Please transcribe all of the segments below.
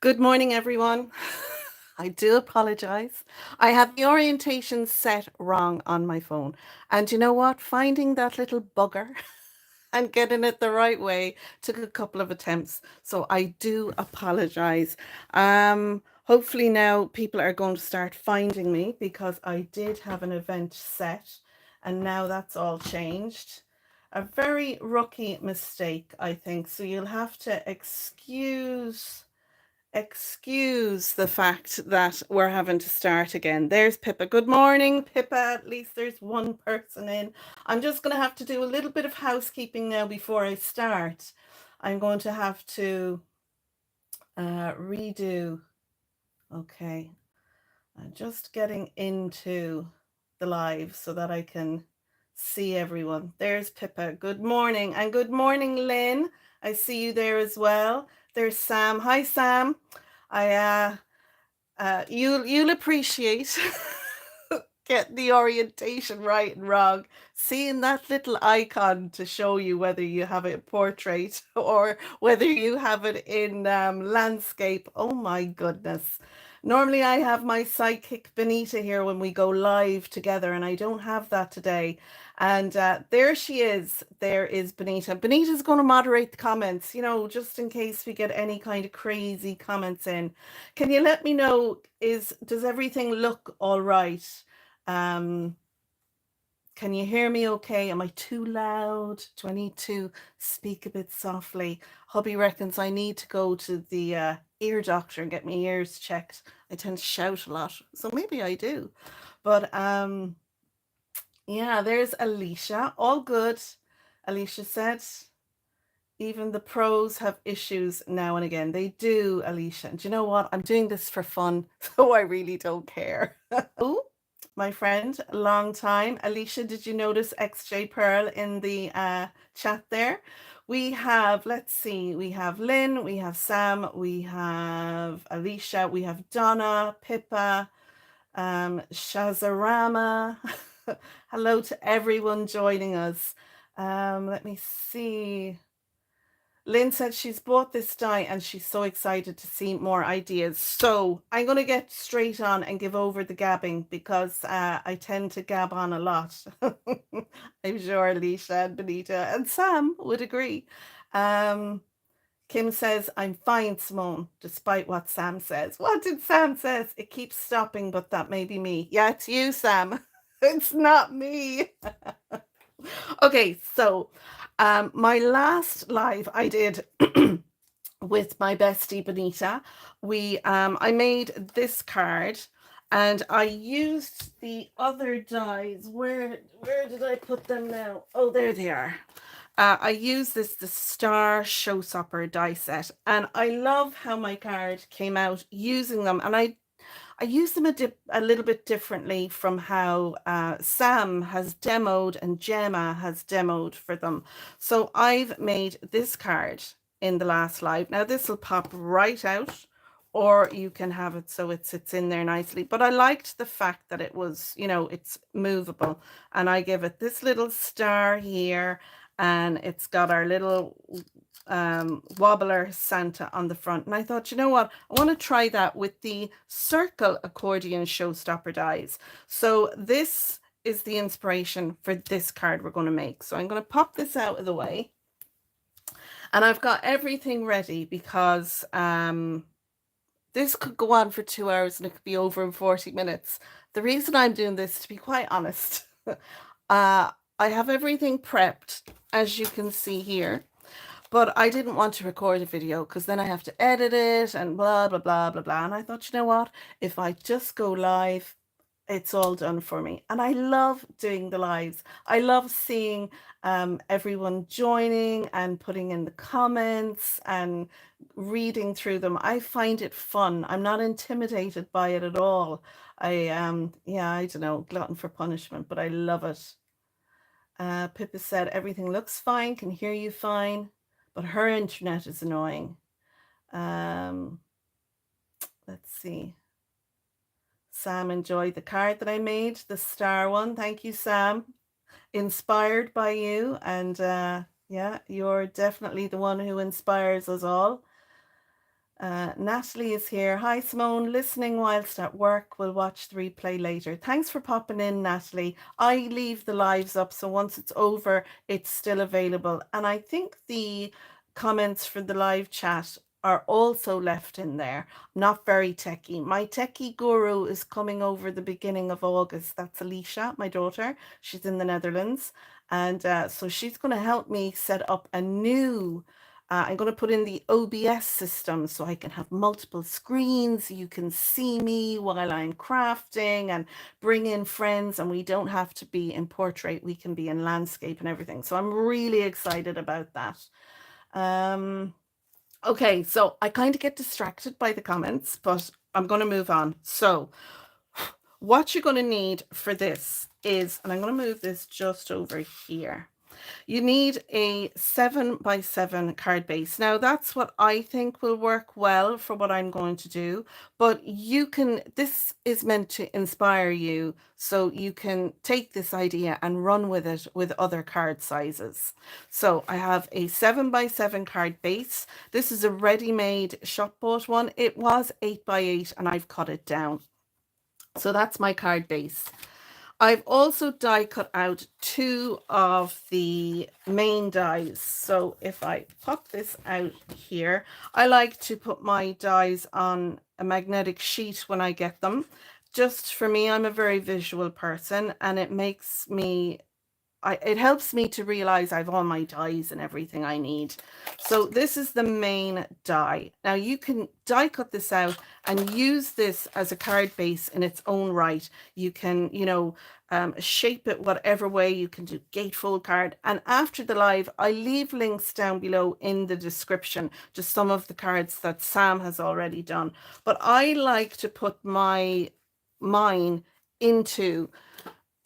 Good morning, everyone. I do apologize. I had the orientation set wrong on my phone. And you know what? Finding that little bugger and getting it the right way took a couple of attempts. So I do apologize. Hopefully now people are going to start finding me because I did have an event set and now that's all changed. A very rookie mistake, I think. So you'll have to excuse the fact that we're having to start again. There's Pippa. Good morning, Pippa. At least there's one person in. I'm just going to have to do a little bit of housekeeping now before I start. I'm going to have to redo. Okay. I'm just getting into the live so that I can see everyone. There's Pippa. Good morning. And good morning, Lynn. I see you there as well. There's Sam. Hi, Sam. You'll appreciate getting the orientation right and wrong. Seeing that little icon to show you whether you have it portrait or whether you have it in landscape. Oh my goodness. Normally I have my sidekick Benita here when we go live together, and I don't have that today. And there she is. There is Benita. Benita's going to moderate the comments, just in case we get any kind of crazy comments in. Can you let me know, does everything look all right? Can you hear me okay? Am I too loud? Do I need to speak a bit softly? Hubby reckons I need to go to the ear doctor and get my ears checked. I tend to shout a lot, so maybe I do. But yeah, there's Alicia. All good. Alicia said, even the pros have issues now and again. They do, Alicia. And do you know what? I'm doing this for fun, so I really don't care. Oh, my friend, long time. Alicia, did you notice XJ Pearl in the chat there? We have, let's see, we have Lynn, we have Sam, we have Alicia, we have Donna, Pippa, Shazarama. Hello to everyone joining us. Let me see. Lynn said she's bought this die and she's so excited to see more ideas. So I'm going to get straight on and give over the gabbing because I tend to gab on a lot. I'm sure Alicia and Benita and Sam would agree. Kim says, I'm fine, Simone, despite what Sam says. What did Sam says? It keeps stopping, but that may be me. Yeah, it's you, Sam. It's not me. Okay, so my last live I did with my bestie Benita. I made this card and I used the other dies. Where did I put them now? Oh, there they are. I use the Star Show-stopper die set, and I love how my card came out using them, and I use them a little bit differently from how Sam has demoed and Gemma has demoed for them. So I've made this card in the last live. Now this will pop right out, or you can have it so it sits in there nicely. But I liked the fact that it was, it's movable. And I give it this little star here, and it's got our little wobbler Santa on the front. And I thought, you know what, I want to try that with the Circle Accordion Show-stopper dies. So this is the inspiration for this card we're going to make. So I'm going to pop this out of the way, and I've got everything ready because this could go on for 2 hours and it could be over in 40 minutes. The reason I'm doing this, to be quite honest, I have everything prepped, as you can see here. But I didn't want to record a video because then I have to edit it and blah, blah, blah, blah, blah. And I thought, you know what? If I just go live, it's all done for me. And I love doing the lives. I love seeing everyone joining and putting in the comments and reading through them. I find it fun. I'm not intimidated by it at all. Yeah, I don't know, glutton for punishment, but I love it. Pippa said, everything looks fine, can hear you fine, but her internet is annoying. Let's see. Sam enjoyed the card that I made, the star one. Thank you, Sam. Inspired by you. And yeah, you're definitely the one who inspires us all. Natalie is here. Hi, Simone. Listening whilst at work. We'll watch the replay later. Thanks for popping in, Natalie. I leave the lives up, so once it's over, it's still available. And I think the comments for the live chat are also left in there. Not very techie. My techie guru is coming over the beginning of August. That's Alicia, my daughter. She's in the Netherlands. And so she's going to help me set up a new I'm going to put in the OBS system so I can have multiple screens. You can see me while I'm crafting and bring in friends, and we don't have to be in portrait. We can be in landscape and everything. So I'm really excited about that. Okay, so I kind of get distracted by the comments, but I'm going to move on. So what you're going to need for this is, and I'm going to move this just over here. You need a 7x7 card base. Now that's what I think will work well for what I'm going to do, but you can, this is meant to inspire you so you can take this idea and run with it with other card sizes. So I have a 7x7 card base. This is a ready-made shop bought one. It was 8x8 and I've cut it down. So that's my card base. I've also die cut out 2 of the main dies. So if I pop this out here, I like to put my dies on a magnetic sheet when I get them. Just for me, I'm a very visual person, and it makes me, it helps me to realize I've all my dies and everything I need. So this is the main die. Now you can die cut this out and use this as a card base in its own right. You can, you know, shape it whatever way. You can do gatefold card. And after the live, I leave links down below in the description to some of the cards that Sam has already done. But I like to put mine into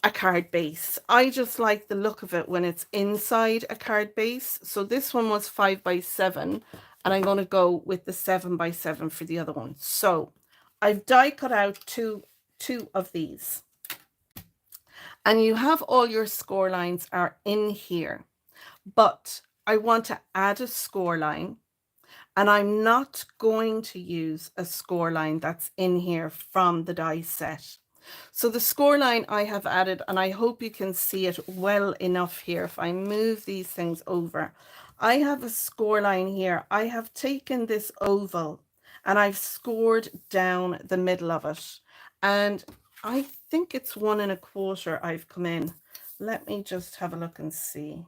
a card base. I just like the look of it when it's inside a card base. So this one was 5x7, and I'm going to go with the 7x7 for the other one. So I've die cut out two of these, and you have all your score lines are in here, but I want to add a score line, and I'm not going to use a score line that's in here from the die set. So the score line I have added, and I hope you can see it well enough here. If I move these things over, I have a score line here. I have taken this oval and I've scored down the middle of it. And I think it's 1 1/4 I've come in. Let me just have a look and see.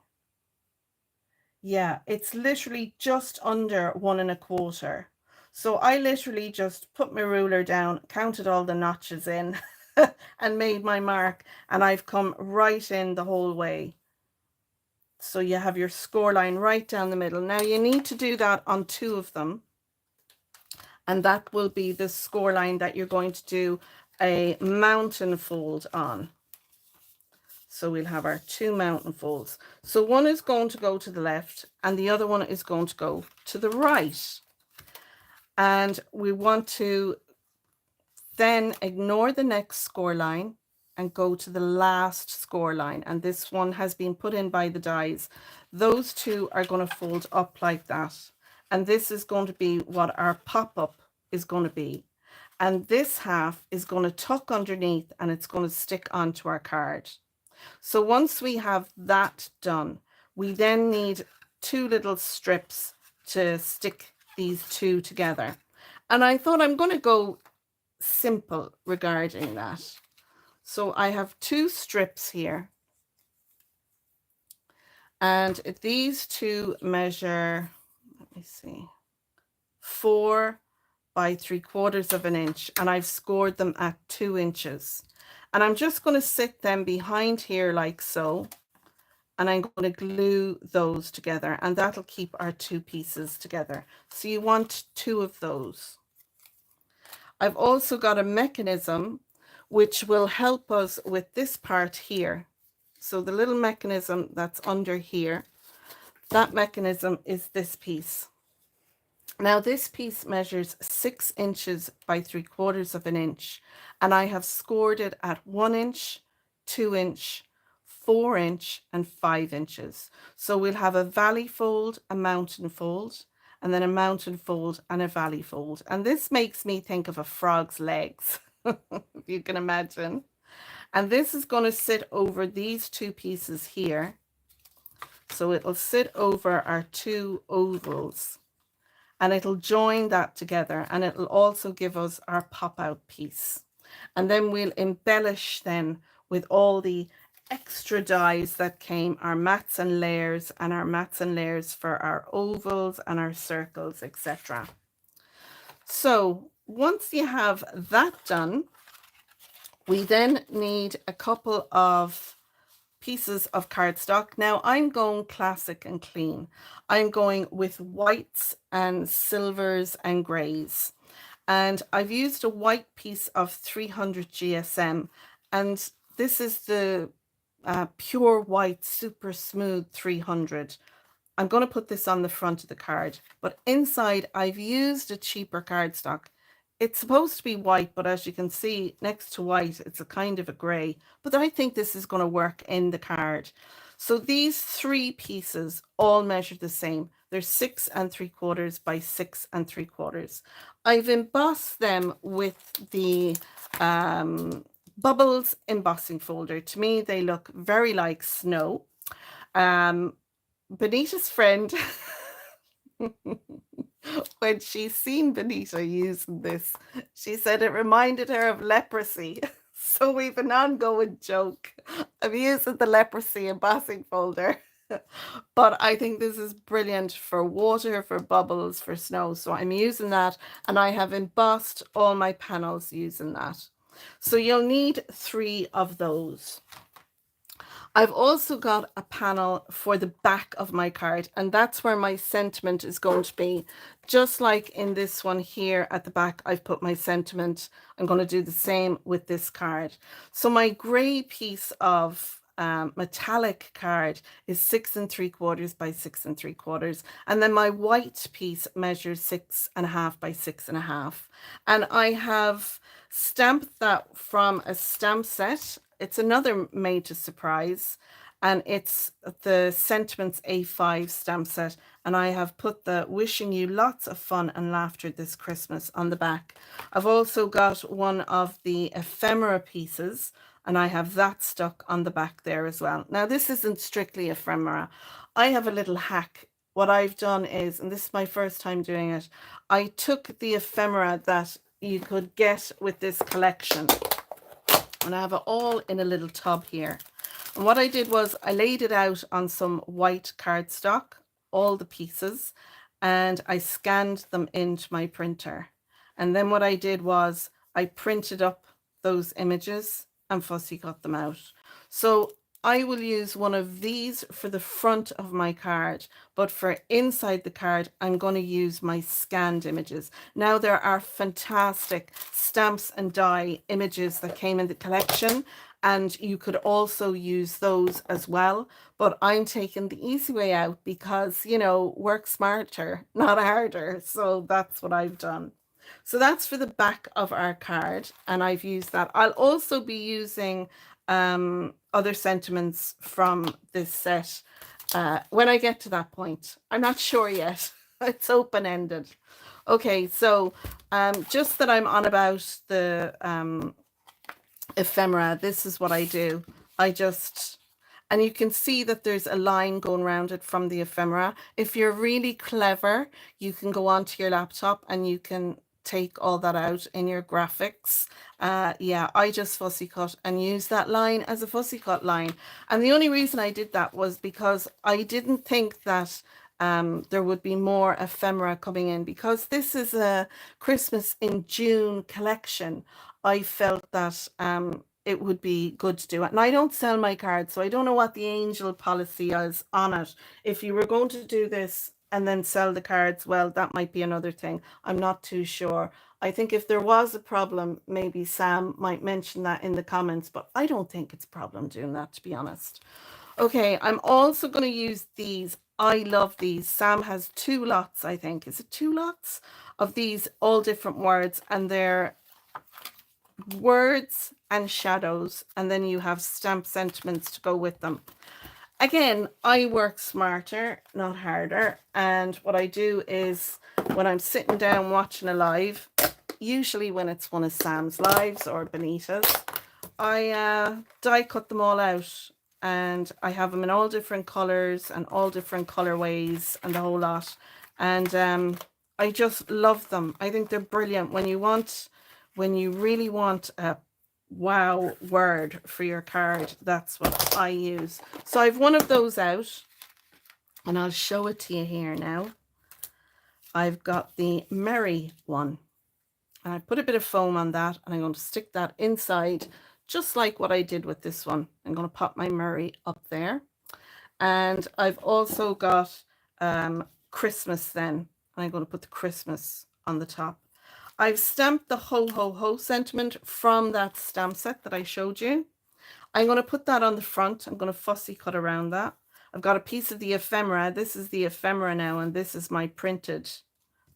Yeah, it's literally just under 1 1/4. So I literally just put my ruler down, counted all the notches in and made my mark, and I've come right in the whole way. So you have your score line right down the middle. Now you need to do that on 2 of them, and that will be the score line that you're going to do a mountain fold on. So we'll have our 2 mountain folds. So one is going to go to the left and the other one is going to go to the right. And we want to then ignore the next score line and go to the last score line. And this one has been put in by the dies. Those 2 are going to fold up like that. And this is going to be what our pop-up is going to be. And this half is going to tuck underneath and it's going to stick onto our card. So once we have that done, we then need 2 little strips to stick these 2 together. And I thought I'm going to go simple regarding that. So I have 2 strips here, and these 2 measure, let me see, 4 by 3/4 of an inch, and I've scored them at 2 inches. And I'm just going to sit them behind here like so, and I'm going to glue those together, and that'll keep our 2 pieces together. So you want 2 of those. I've also got a mechanism which will help us with this part here. So the little mechanism that's under here, that mechanism is this piece. Now this piece measures 6 inches by 3/4 of an inch, and I have scored it at 1 inch, 2 inch, 4 inch, and 5 inches. So we'll have a valley fold, a mountain fold, and then a mountain fold and a valley fold. And this makes me think of a frog's legs, if you can imagine. And this is going to sit over these two pieces here. So it'll sit over our two ovals, and it'll join that together, and it'll also give us our pop out piece. And then we'll embellish then with all the extra dies that came, our mats and layers, and our mats and layers for our ovals and our circles, etc. So once you have that done, we then need a couple of pieces of cardstock. Now I'm going classic and clean. I'm going with whites and silvers and grays. And I've used a white piece of 300 GSM, and this is the pure white, super smooth 300. I'm going to put this on the front of the card, but inside I've used a cheaper cardstock. It's supposed to be white, but as you can see next to white, it's a kind of a gray, but I think this is going to work in the card. So these three pieces all measure the same. They're 6 3/4 by 6 3/4. I've embossed them with the Bubbles embossing folder. To me, they look very like snow. Benita's friend, when she seen Benita using this, she said it reminded her of leprosy. So we've an ongoing joke of using the leprosy embossing folder. But I think this is brilliant for water, for bubbles, for snow. So I'm using that, and I have embossed all my panels using that. So you'll need 3 of those. I've also got a panel for the back of my card, and that's where my sentiment is going to be. Just like in this one here at the back, I've put my sentiment. I'm going to do the same with this card. So my gray piece of metallic card is 6 3/4 by 6 3/4, and then my white piece measures 6 1/2 by 6 1/2, and I have stamped that from a stamp set. It's another Made to Surprise, and it's the Sentiments A5 stamp set, and I have put the wishing you lots of fun and laughter this Christmas on the back. I've also got one of the ephemera pieces, and I have that stuck on the back there as well. Now this isn't strictly ephemera. I have a little hack. What I've done is, and this is my first time doing it, I took the ephemera that you could get with this collection, and I have it all in a little tub here. And what I did was I laid it out on some white cardstock, all the pieces, and I scanned them into my printer. And then what I did was I printed up those images and fussy cut them out. So I will use one of these for the front of my card, but for inside the card, I'm going to use my scanned images. Now there are fantastic stamps and die images that came in the collection, and you could also use those as well. But I'm taking the easy way out because, you know, work smarter, not harder. So that's what I've done. So that's for the back of our card, and I've used that. I'll also be using other sentiments from this set when I get to that point. I'm not sure yet. It's open-ended. Okay, so just that I'm on about the ephemera, this is what I do. And you can see that there's a line going around it from the ephemera. If you're really clever, you can go onto your laptop and you can take all that out in your graphics. Yeah, I just fussy cut and use that line as a fussy cut line. And the only reason I did that was because I didn't think that there would be more ephemera coming in, because this is a Christmas in June collection. I felt that it would be good to do it. And I don't sell my cards, so I don't know what the angel policy is on it. If you were going to do this and then sell the cards, well, that might be another thing. I'm not too sure. I think if there was a problem, maybe Sam might mention that in the comments, but I don't think it's a problem doing that, to be honest. Okay, I'm also going to use these. I love these. Sam has 2 lots, I think. Is it 2 lots of these, all different words, and they're words and shadows, and then you have stamp sentiments to go with them. Again, I work smarter, not harder. And what I do is when I'm sitting down watching a live, usually when it's one of Sam's lives or Benita's, I die cut them all out, and I have them in all different colors and all different colorways and the whole lot. And I just love them. I think they're brilliant when you really want a wow word for your card. That's what I use. So I've one of those out, and I'll show it to you here now. I've got the Merry one, and I put a bit of foam on that, and I'm going to stick that inside just like what I did with this one. I'm going to pop my Merry up there, and I've also got Christmas then. I'm going to put the Christmas on the top. I've stamped the ho ho ho sentiment from that stamp set that I showed you. I'm going to put that on the front. I'm going to fussy cut around that. I've got a piece of the ephemera. This is the ephemera now, and this is my printed.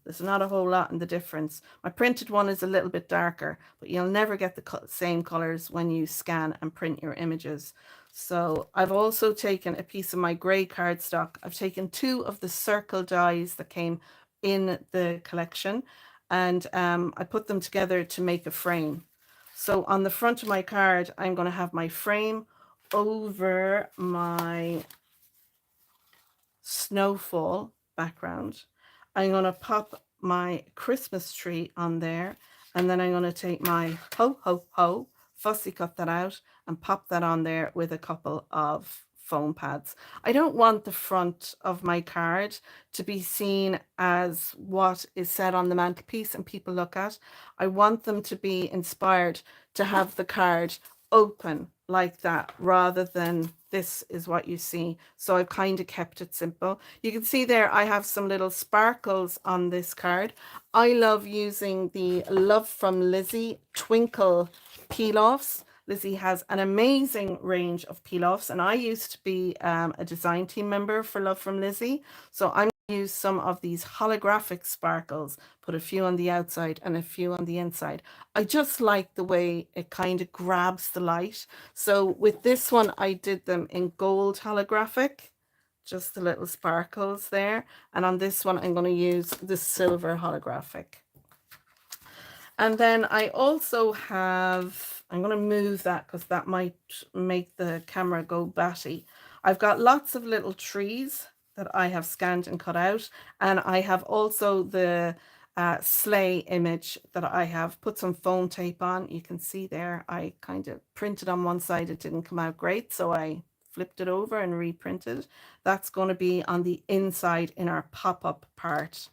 There's not a whole lot in the difference. My printed one is a little bit darker, but you'll never get the same colors when you scan and print your images. So I've also taken a piece of my gray cardstock. I've taken 2 of the circle dies that came in the collection, and I put them together to make a frame. So on the front of my card, I'm going to have my frame over my snowfall background. I'm going to pop my Christmas tree on there, and then I'm going to take my ho ho ho, fussy cut that out, and pop that on there with a couple of foam pads. I don't want the front of my card to be seen as what is said on the mantelpiece and people look at. I want them to be inspired to have the card open like that, rather than this is what you see. So I've kind of kept it simple. You can see there I have some little sparkles on this card. I love using the Love from Lizi Twinkle peel-offs. Lizi has an amazing range of peel-offs, and I used to be a design team member for Love from Lizi. So I'm use some of these holographic sparkles, put a few on the outside and a few on the inside. I just like the way it kind of grabs the light. So with this one, I did them in gold holographic, just the little sparkles there. And on this one, I'm going to use the silver holographic. And then I also have, I'm going to move that because that might make the camera go batty. I've got lots of little trees that I have scanned and cut out, and I have also the sleigh image that I have put some foam tape on. You can see there I kind of printed on one side, it didn't come out great, so I flipped it over and reprinted. That's going to be on the inside in our pop-up part.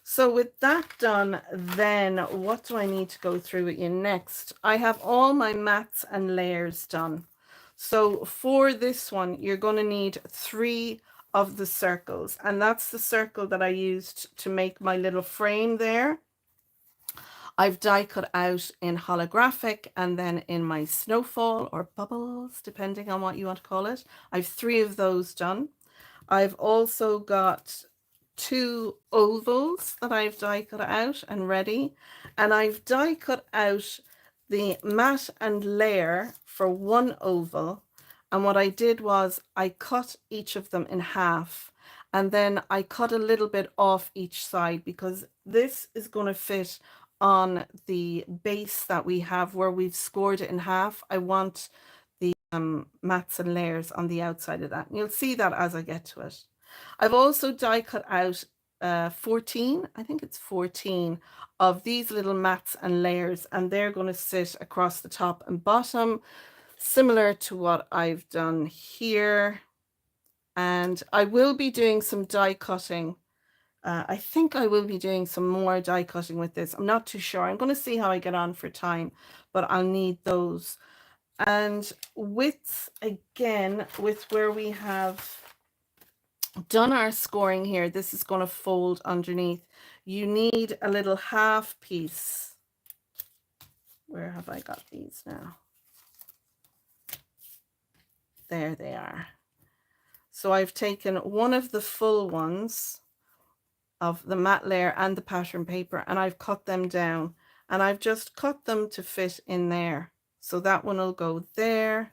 So with that done, then what do I need to go through with you next? I have all my mats and layers done. So for this one, you're going to need 3 of the circles, and that's the circle that I used to make my little frame there. I've die cut out in holographic and then in my snowfall or bubbles, depending on what you want to call it. I've 3 of those done. I've also got 2 ovals that I've die cut out and ready, and I've die cut out the mat and layer for 1 oval. And what I did was I cut each of them in half, and then I cut a little bit off each side because this is going to fit on the base that we have where we've scored it in half. I want the mats and layers on the outside of that, and you'll see that as I get to it. I've also die cut out 14, I think it's 14 of these little mats and layers, and they're going to sit across the top and bottom, similar to what I've done here. And I will be doing some die cutting. I think I will be doing some more die cutting with this. I'm not too sure. I'm going to see how I get on for time, but I'll need those. And with, again, with where we have done our scoring here, this is going to fold underneath. You need a little half piece. Where have I got these now? There they are. So I've taken one of the full ones of the matte layer and the pattern paper, and I've cut them down, and I've just cut them to fit in there. So that one will go there,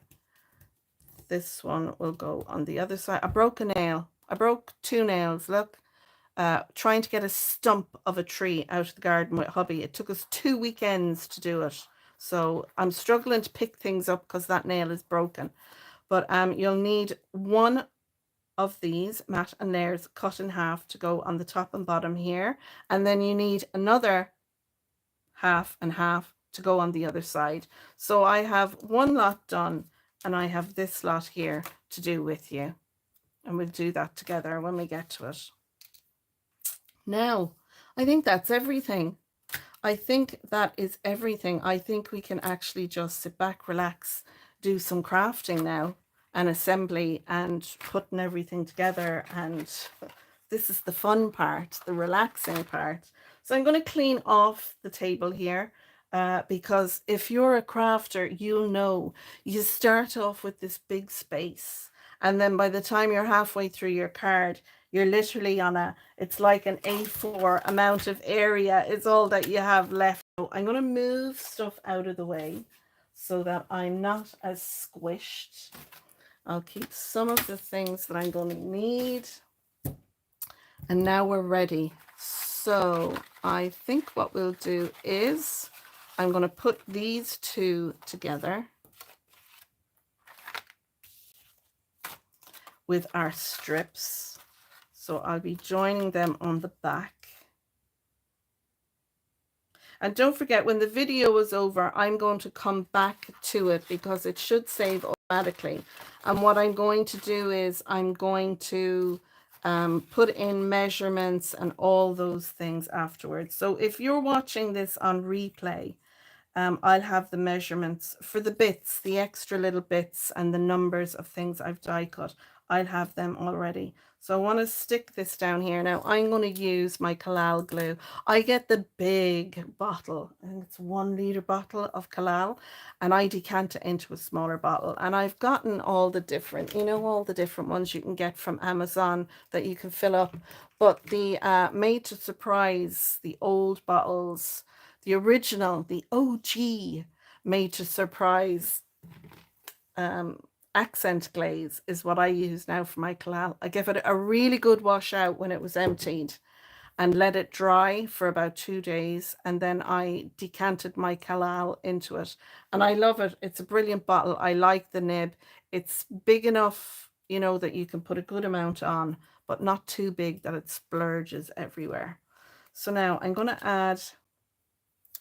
this one will go on the other side. I broke a nail. I broke 2 nails, look. Trying to get a stump of a tree out of the garden with hubby. It took us 2 weekends to do it. So I'm struggling to pick things up because that nail is broken. But you'll need 1 of these mat and layers cut in half to go on the top and bottom here. And then you need another half and half to go on the other side. So I have 1 lot done and I have this lot here to do with you. And we'll do that together when we get to it. Now, I think that's everything. I think that is everything. I think we can actually just sit back, relax, do some crafting now and assembly and putting everything together. And this is the fun part, the relaxing part. So I'm going to clean off the table here because if you're a crafter, you'll know you start off with this big space. And then by the time you're halfway through your card, you're literally on it's like an A4 amount of area is all that you have left. So I'm going to move stuff out of the way so that I'm not as squished. I'll keep some of the things that I'm going to need. And now we're ready. So I think what we'll do is I'm going to put these 2 together with our strips. So I'll be joining them on the back. And don't forget, when the video is over, I'm going to come back to it because it should save automatically. And what I'm going to do is I'm going to put in measurements and all those things afterwards. So if you're watching this on replay, I'll have the measurements for the bits, the extra little bits and the numbers of things I've die cut. I'll have them already. So I want to stick this down here. Now I'm going to use my Collal glue. I get the big bottle, I think it's 1 litre bottle of Collal, and I decant it into a smaller bottle. And I've gotten all the different, you know, all the different ones you can get from Amazon that you can fill up. But the made to surprise, the old bottles, the original, the OG made to surprise accent glaze is what I use now for my Collal. I give it a really good wash out when it was emptied and let it dry for about 2 days. And then I decanted my Collal into it. And I love it. It's a brilliant bottle. I like the nib. It's big enough, you know, that you can put a good amount on, but not too big that it splurges everywhere. So now I'm going to add,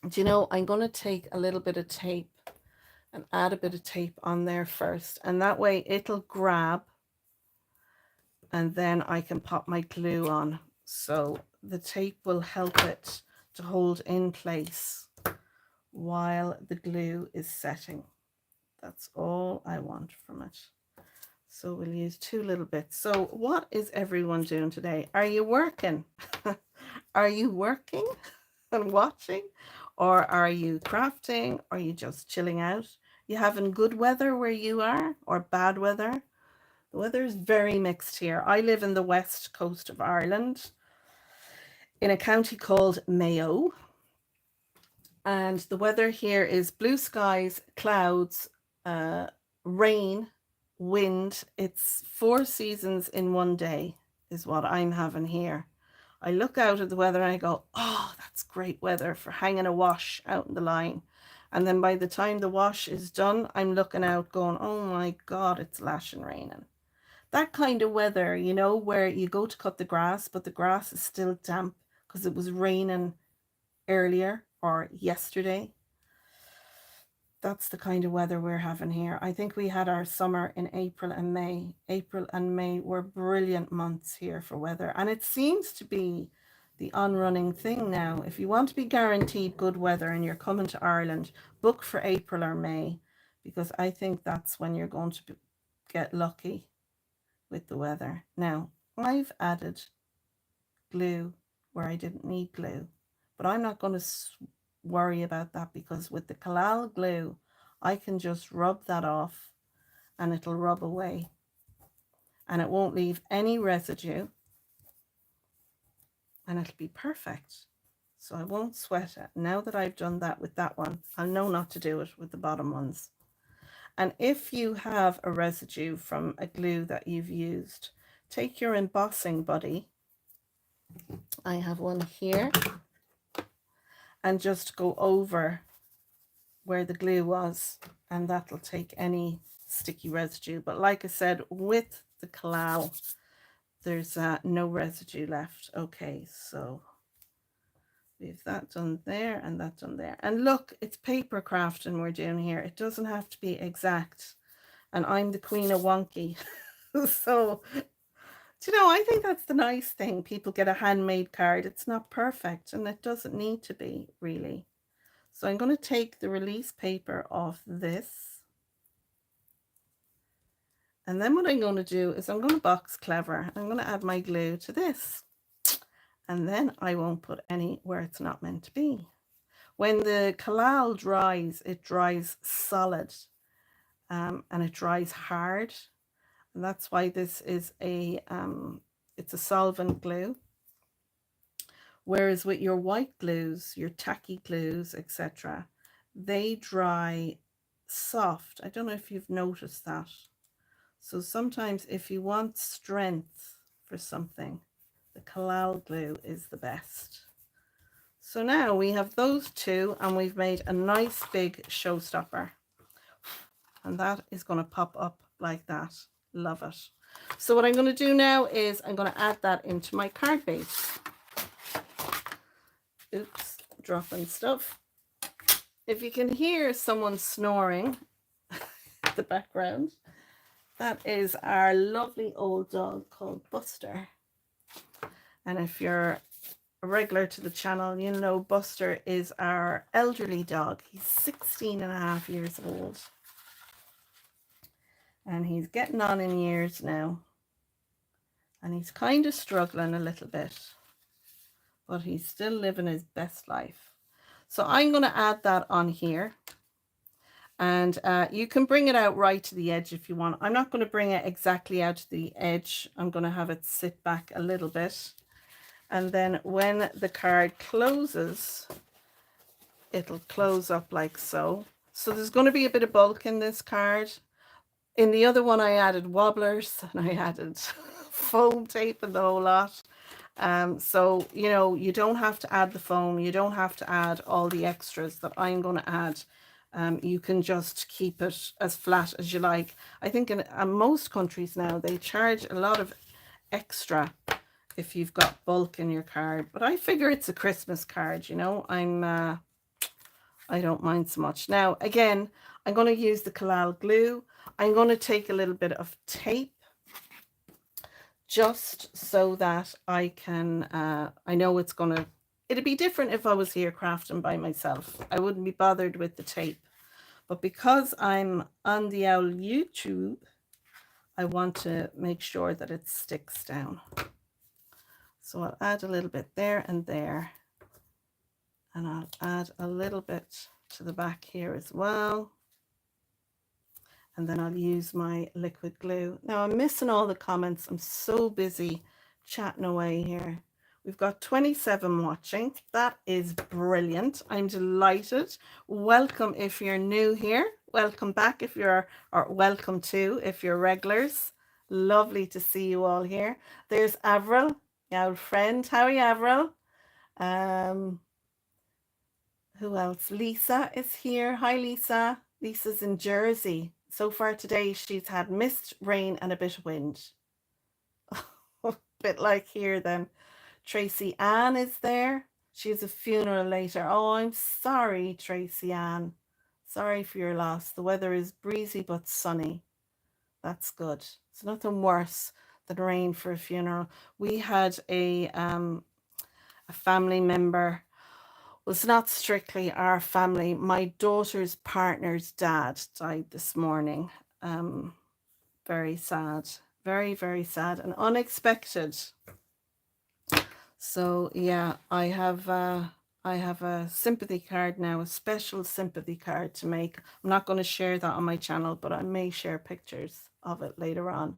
do you know, I'm going to take a little bit of tape and add a bit of tape on there first, and that way it'll grab and then I can pop my glue on. So the tape will help it to hold in place while the glue is setting. That's all I want from it. So we'll use 2 little bits. So what is everyone doing today? Are you working? Are you working and watching? Or are you crafting? Or are you just chilling out? You having good weather where you are or bad weather? The weather is very mixed here. I live in the west coast of Ireland in a county called Mayo. And the weather here is blue skies, clouds, rain, wind. It's 4 seasons in one day is what I'm having here. I look out at the weather and I go, oh, that's great weather for hanging a wash out in the line. And then by the time the wash is done, I'm looking out going, oh my God, it's lashing raining. That kind of weather, you know, where you go to cut the grass, but the grass is still damp because it was raining earlier or yesterday. That's the kind of weather we're having here. I think we had our summer in April and May. April and May were brilliant months here for weather. And it seems to be the on-running thing now. If you want to be guaranteed good weather and you're coming to Ireland, book for April or May, because I think that's when you're going to get lucky with the weather. Now, I've added glue where I didn't need glue, but I'm not going to worry about that because with the Collal glue, I can just rub that off and it'll rub away and it won't leave any residue. And it'll be perfect. So I won't sweat it. Now that I've done that with that one, I'll know not to do it with the bottom ones. And if you have a residue from a glue that you've used, take your embossing buddy, I have one here, and just go over where the glue was, and that'll take any sticky residue. But like I said, with the collal, there's no residue left. Okay, so we've that done there and that done there. And look, it's paper crafting we're doing here. It doesn't have to be exact. And I'm the queen of wonky. So, do you know, I think that's the nice thing. People get a handmade card. It's not perfect, and it doesn't need to be, really. So I'm going to take the release paper off this. And then what I'm going to do is I'm going to box clever. I'm going to add my glue to this. And then I won't put any where it's not meant to be. When the collal dries, it dries solid, and it dries hard. And that's why this is it's a solvent glue. Whereas with your white glues, your tacky glues, etc., they dry soft. I don't know if you've noticed that. So sometimes if you want strength for something, the collal glue is the best. So now we have those two, and we've made a nice big showstopper. And that is going to pop up like that. Love it. So what I'm going to do now is I'm going to add that into my card base. Oops, dropping stuff. If you can hear someone snoring in the background, that is our lovely old dog called Buster. And if you're a regular to the channel, you know Buster is our elderly dog. He's 16.5 years old. And he's getting on in years now. And he's kind of struggling a little bit, but he's still living his best life. So I'm going to add that on here. And you can bring it out right to the edge if you want. I'm not going to bring it exactly out to the edge. I'm going to have it sit back a little bit. And then when the card closes, it'll close up like so. So there's going to be a bit of bulk in this card. In the other one, I added wobblers and I added foam tape and the whole lot. So, you know, you don't have to add the foam. You don't have to add all the extras that I'm going to add. You can just keep it as flat as you like. I think in most countries now, they charge a lot of extra if you've got bulk in your card. But I figure it's a Christmas card, you know. I don't mind so much. Now, again, I'm going to use the collal glue. I'm going to take a little bit of tape just so that I can, I know it's going to, it'd be different if I was here crafting by myself. I wouldn't be bothered with the tape. But because I'm on the old YouTube, I want to make sure that it sticks down. So I'll add a little bit there and there. And I'll add a little bit to the back here as well. And then I'll use my liquid glue. Now I'm missing all the comments. I'm so busy chatting away here. We've got 27 watching. That is brilliant. I'm delighted. Welcome if you're new here. Welcome back if you're, or welcome to if you're regulars. Lovely to see you all here. There's Avril, my old friend. How are you, Avril? Who else? Lisa is here. Hi, Lisa. Lisa's in Jersey. So far today, she's had mist, rain, and a bit of wind. A bit like here then. Tracy Ann is there. She has a funeral later. Oh, I'm sorry, Tracy Ann. Sorry for your loss. The weather is breezy but sunny. That's good. It's nothing worse than rain for a funeral. We had a family member. Well, it's not strictly our family. My daughter's partner's dad died this morning. Very sad. Very, very sad and unexpected. So yeah, I have a sympathy card now, a special sympathy card to make. I'm not going to share that on my channel, but I may share pictures of it later on.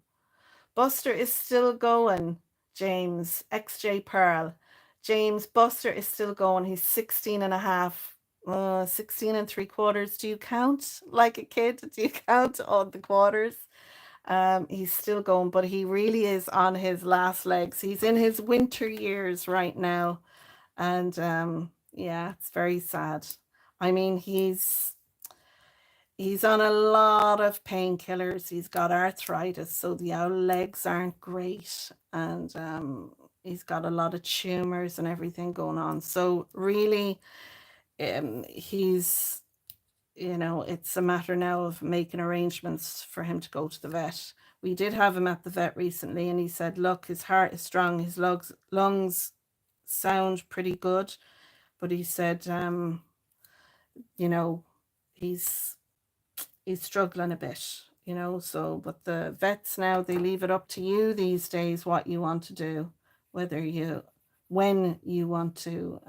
Buster is still going, James, XJ Pearl. James, Buster is still going. He's 16.5 16 and 3/4. Do you count like a kid? Do you count all the quarters? He's still going, but he really is on his last legs. He's in his winter years right now. And yeah, it's very sad. I mean, he's on a lot of painkillers. He's got arthritis, so the legs aren't great. And he's got a lot of tumors and everything going on. So really, he's, you know, it's a matter now of making arrangements for him to go to the vet. We did have him at the vet recently, and he said, look, his heart is strong, his lungs sound pretty good, but he said, you know, he's struggling a bit, you know. So, but the vets now, they leave it up to you these days what you want to do, when you want to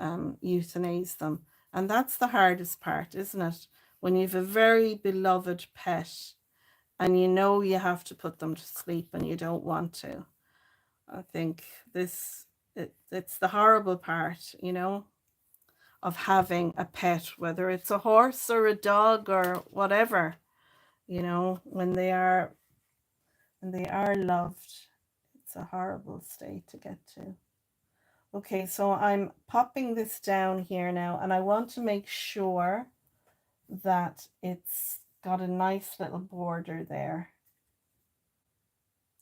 euthanize them. And that's the hardest part, isn't it? When you've a very beloved pet and you know you have to put them to sleep and you don't want to. I think it's the horrible part, you know, of having a pet, whether it's a horse or a dog or whatever, you know, when they are loved. It's a horrible state to get to. Okay, so I'm popping this down here now, and I want to make sure that it's got a nice little border there.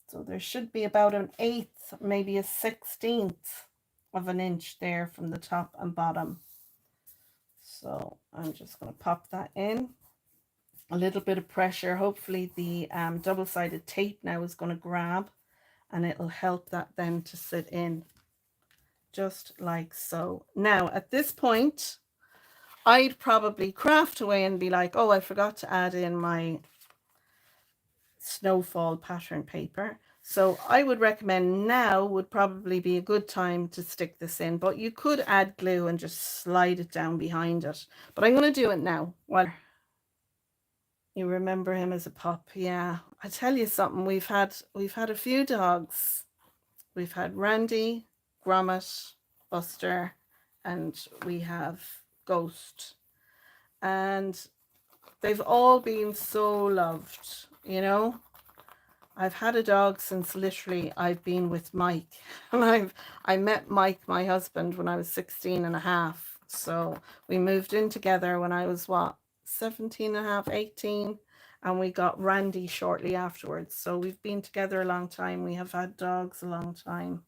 So there should be about an 1/8, maybe a 1/16 of an inch there from the top and bottom. So I'm just going to pop that in. A little bit of pressure. Hopefully the double-sided tape now is going to grab, and it'll help that then to sit in just like so. Now at this point, I'd probably craft away and be like, oh, I forgot to add in my snowfall pattern paper. So I would recommend now would probably be a good time to stick this in, but you could add glue and just slide it down behind it. But I'm going to do it now. While you remember him as a pup. Yeah, I tell you something, we've had a few dogs. We've had Randy, Gromit, Buster, and we have Ghost. And they've all been so loved, you know. I've had a dog since literally I've been with Mike. And I met Mike, my husband, when I was 16 and a half. So we moved in together when I was, what, 17 and a half, 18. And we got Randy shortly afterwards. So we've been together a long time. We have had dogs a long time.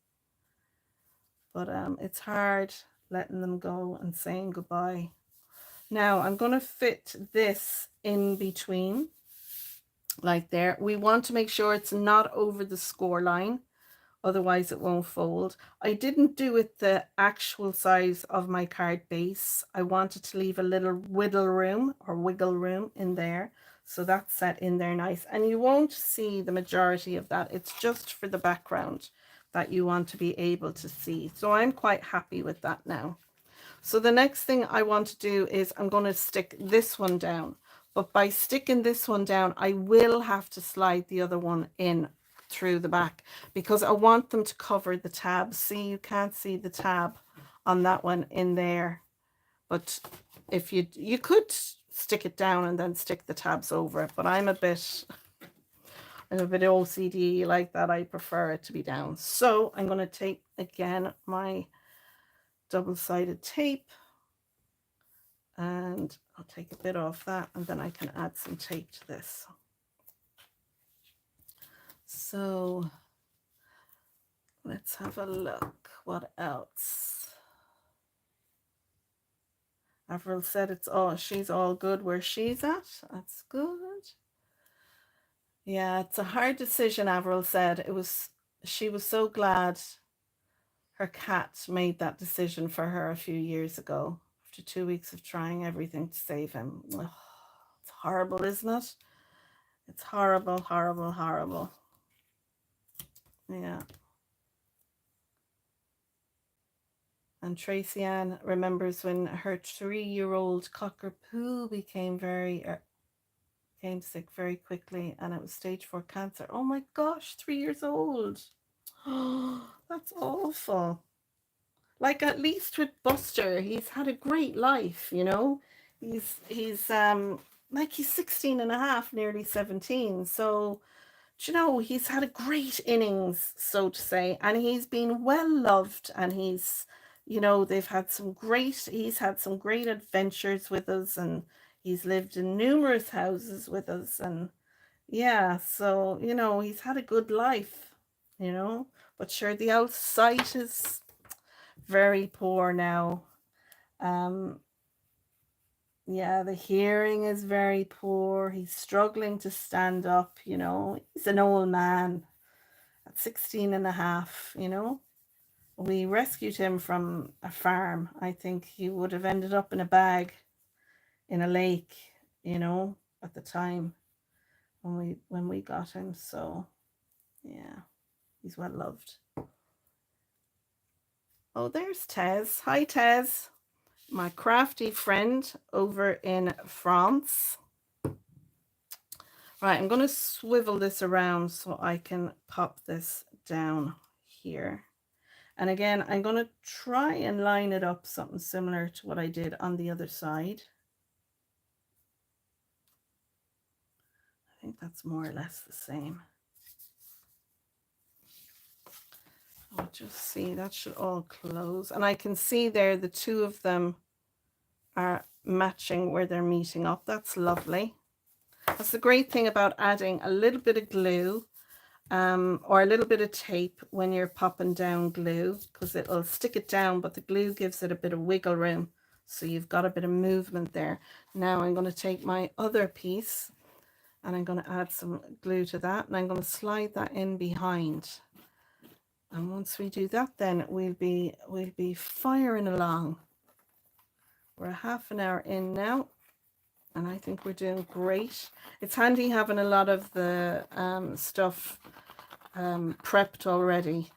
But it's hard letting them go and saying goodbye. Now I'm going to fit this in between, like there. We want to make sure it's not over the score line, otherwise it won't fold. I didn't do it the actual size of my card base. I wanted to leave a little wiggle room in there, so that's set in there nice, and you won't see the majority of that. It's just for the background that you want to be able to see. So I'm quite happy with that now. So the next thing I want to do is I'm going to stick this one down. But by sticking this one down, I will have to slide the other one in through the back because I want them to cover the tabs. See, you can't see the tab on that one in there. But if you could stick it down and then stick the tabs over it, but I'm a bit OCD like that. I prefer it to be down. So I'm going to take again my double-sided tape, and I'll take a bit off that, and then I can add some tape to this. So let's have a look. What else? Avril said she's all good where she's at. That's good. Yeah, it's a hard decision, Avril said. She was so glad her cat made that decision for her a few years ago after 2 weeks of trying everything to save him. Ugh, it's horrible, isn't it? It's horrible, horrible, horrible. Yeah. And Tracy Ann remembers when her 3-year-old cockapoo became sick very quickly, and it was stage 4 cancer. Oh my gosh, 3 years old. Oh, that's awful. Like, at least with Buster, he's had a great life, you know. He's like he's 16 and a half, nearly 17. So, you know, he's had a great innings, so to say, and he's been well loved, and he's, you know, he's had some great adventures with us, and he's lived in numerous houses with us, and yeah, so, you know, he's had a good life, you know, but sure, the old sight is very poor now. Um, yeah, the hearing is very poor. He's struggling to stand up, you know. He's an old man at 16 and a half, you know. We rescued him from a farm. I think he would have ended up in a bag in a lake, you know, at the time when we got him. So, yeah, he's well loved. Oh, there's Tez. Hi, Tez, my crafty friend over in France. Right, I'm going to swivel this around so I can pop this down here. And again, I'm going to try and line it up something similar to what I did on the other side. I think that's more or less the same. I'll just see, that should all close. And I can see there the two of them are matching where they're meeting up. That's lovely. That's the great thing about adding a little bit of glue or a little bit of tape when you're popping down glue, because it'll stick it down, but the glue gives it a bit of wiggle room. So you've got a bit of movement there. Now I'm going to take my other piece and I'm going to add some glue to that, and I'm going to slide that in behind. And once we do that, then we'll be firing along. We're half an hour in now, and I think we're doing great. It's handy having a lot of the stuff prepped already.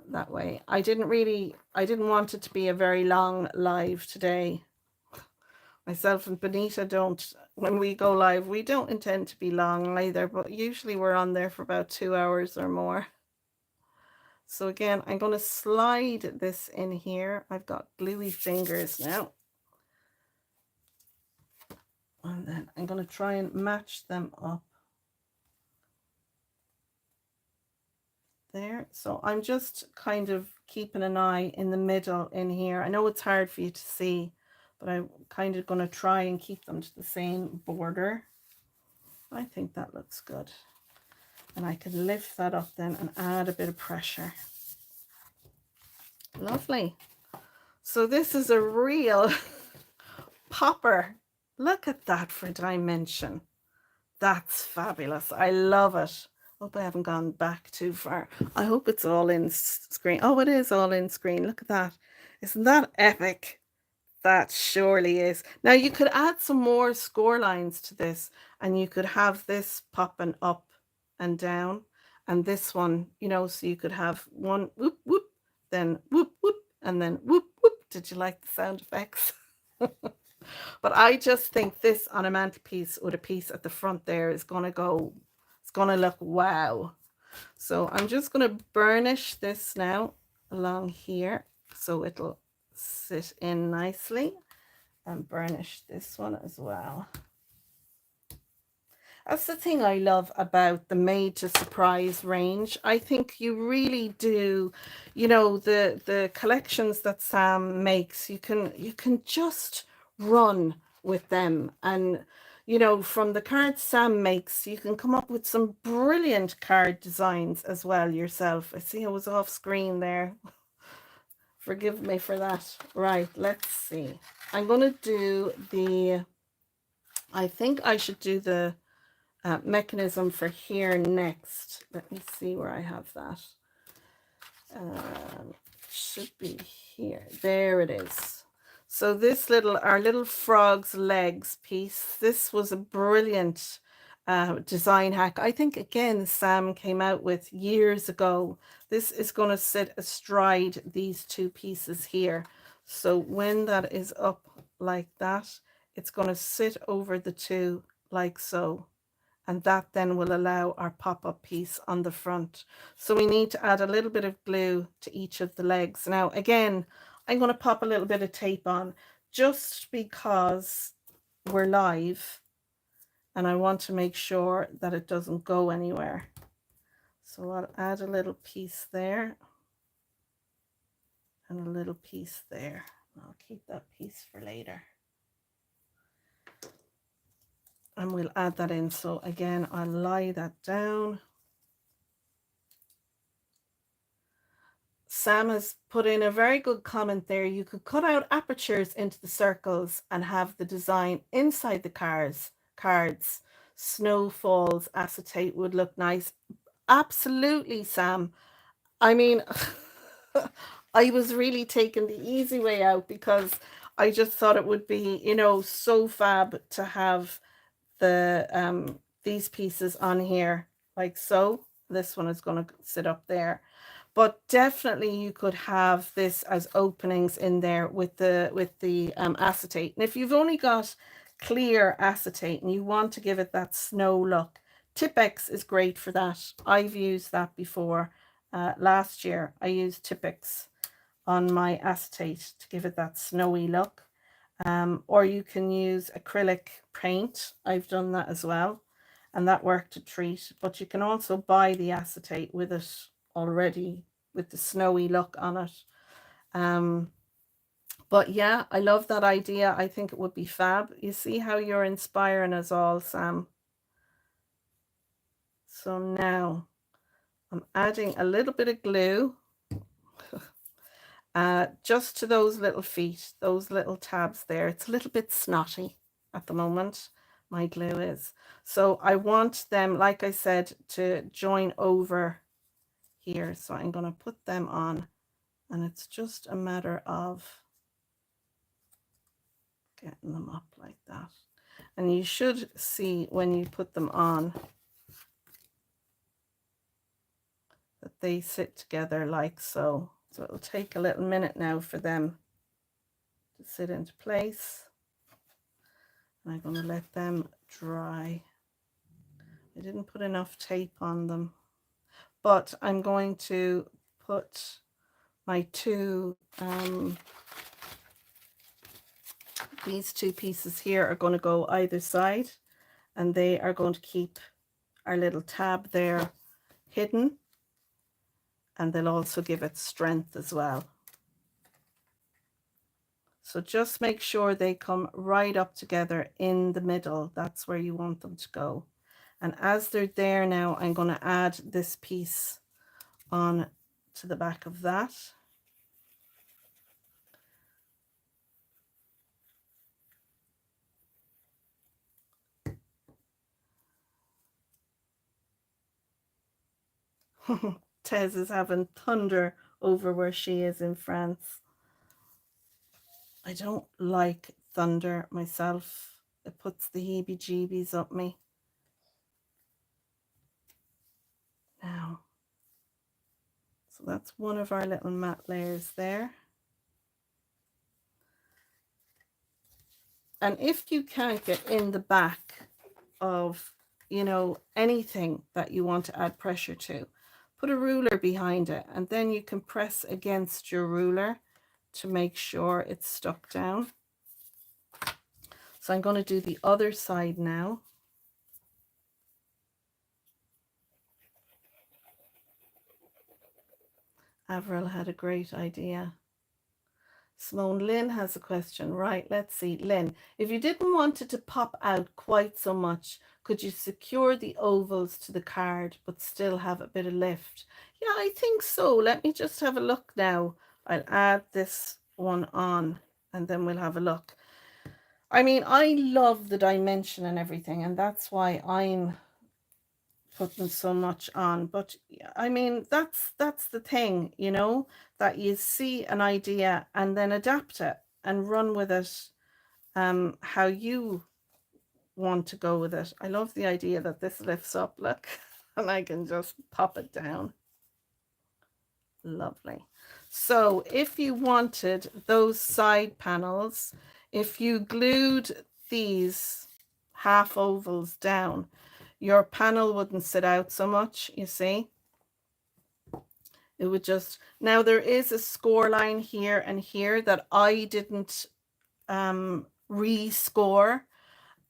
That way, I didn't want it to be a very long live today. Myself and Benita don't, when we go live, we don't intend to be long either, but usually we're on there for about 2 hours or more. So again, I'm going to slide this in here. I've got gluey fingers now. And then I'm going to try and match them up. There. So I'm just kind of keeping an eye in the middle in here. I know it's hard for you to see, but I'm kind of going to try and keep them to the same border. I think that looks good. And I can lift that up then and add a bit of pressure. Lovely. So this is a real popper. Look at that for dimension. That's fabulous. I love it. Hope I haven't gone back too far. I hope it's all in screen. Oh, it is all in screen. Look at that. Isn't that epic? That surely is. Now you could add some more score lines to this, and you could have this popping up and down, and this one, you know, so you could have one whoop whoop, then whoop whoop, and then whoop whoop. Did you like the sound effects? But I just think this on a mantelpiece with a piece at the front there is going to go, it's going to look wow. So I'm just going to burnish this now along here so it'll sit in nicely, and burnish this one as well. That's the thing I love about the Made to Surprise range. I think you really do, you know, the collections that Sam makes, you can just run with them. And, you know, from the cards Sam makes, you can come up with some brilliant card designs as well yourself. I see I was off screen there. Forgive me for that. Right, let's see. I'm going to do the, I think I should do the mechanism for here next. Let me see where I have that. Should be here. There it is. So this our little frog's legs piece, this was a brilliant design hack. I think, again, Sam came out with years ago. This is going to sit astride these two pieces here. So when that is up like that, it's going to sit over the two like so. And that then will allow our pop-up piece on the front. So we need to add a little bit of glue to each of the legs. Now, again, I'm going to pop a little bit of tape on just because we're live and I want to make sure that it doesn't go anywhere. So I'll add a little piece there and a little piece there. I'll keep that piece for later. And we'll add that in. So again, I'll lie that down. Sam has put in a very good comment there. You could cut out apertures into the circles and have the design inside the cards. Snow falls, acetate would look nice. Absolutely, Sam. I mean, I was really taking the easy way out because I just thought it would be, you know, so fab to have the these pieces on here like so. This one is going to sit up there, but definitely you could have this as openings in there with the acetate. And if you've only got clear acetate and you want to give it that snow look, Tipex is great for that. I've used that before. Last year I used Tipex on my acetate to give it that snowy look. Or you can use acrylic paint. I've done that as well, and that worked a treat. But you can also buy the acetate with it already, with the snowy look on it. But yeah, I love that idea. I think it would be fab. You see how you're inspiring us all, Sam. So now I'm adding a little bit of glue just to those little feet, those little tabs there. It's a little bit snotty at the moment, my glue is. So I want them, like I said, to join over here. So I'm going to put them on, and it's just a matter of getting them up like that. And you should see when you put them on that they sit together like so. So it'll take a little minute now for them to sit into place. And I'm going to let them dry. I didn't put enough tape on them, but I'm going to put my two, these two pieces here are going to go either side, and they are going to keep our little tab there hidden, and they'll also give it strength as well. So just make sure they come right up together in the middle. That's where you want them to go. And as they're there now, I'm going to add this piece on to the back of that. Tez is having thunder over where she is in France. I don't like thunder myself. It puts the heebie-jeebies up me. Now, so that's one of our little matte layers there. And if you can't get in the back of, you know, anything that you want to add pressure to, put a ruler behind it, and then you can press against your ruler to make sure it's stuck down. So I'm going to do the other side now. Avril had a great idea. Simone Lynn has a question. Right, let's see. Lynn, if you didn't want it to pop out quite so much, could you secure the ovals to the card but still have a bit of lift? Yeah, I think so. Let me just have a look now. I'll add this one on and then we'll have a look. I mean, I love the dimension and everything, and that's why I'm putting so much on. But I mean, that's the thing, you know, that you see an idea and then adapt it and run with it how you want to go with it. I love the idea that this lifts up, look, and I can just pop it down. Lovely. So if you wanted those side panels, if you glued these half ovals down, your panel wouldn't sit out so much, you see. It would just, now there is a score line here and here that I didn't rescore.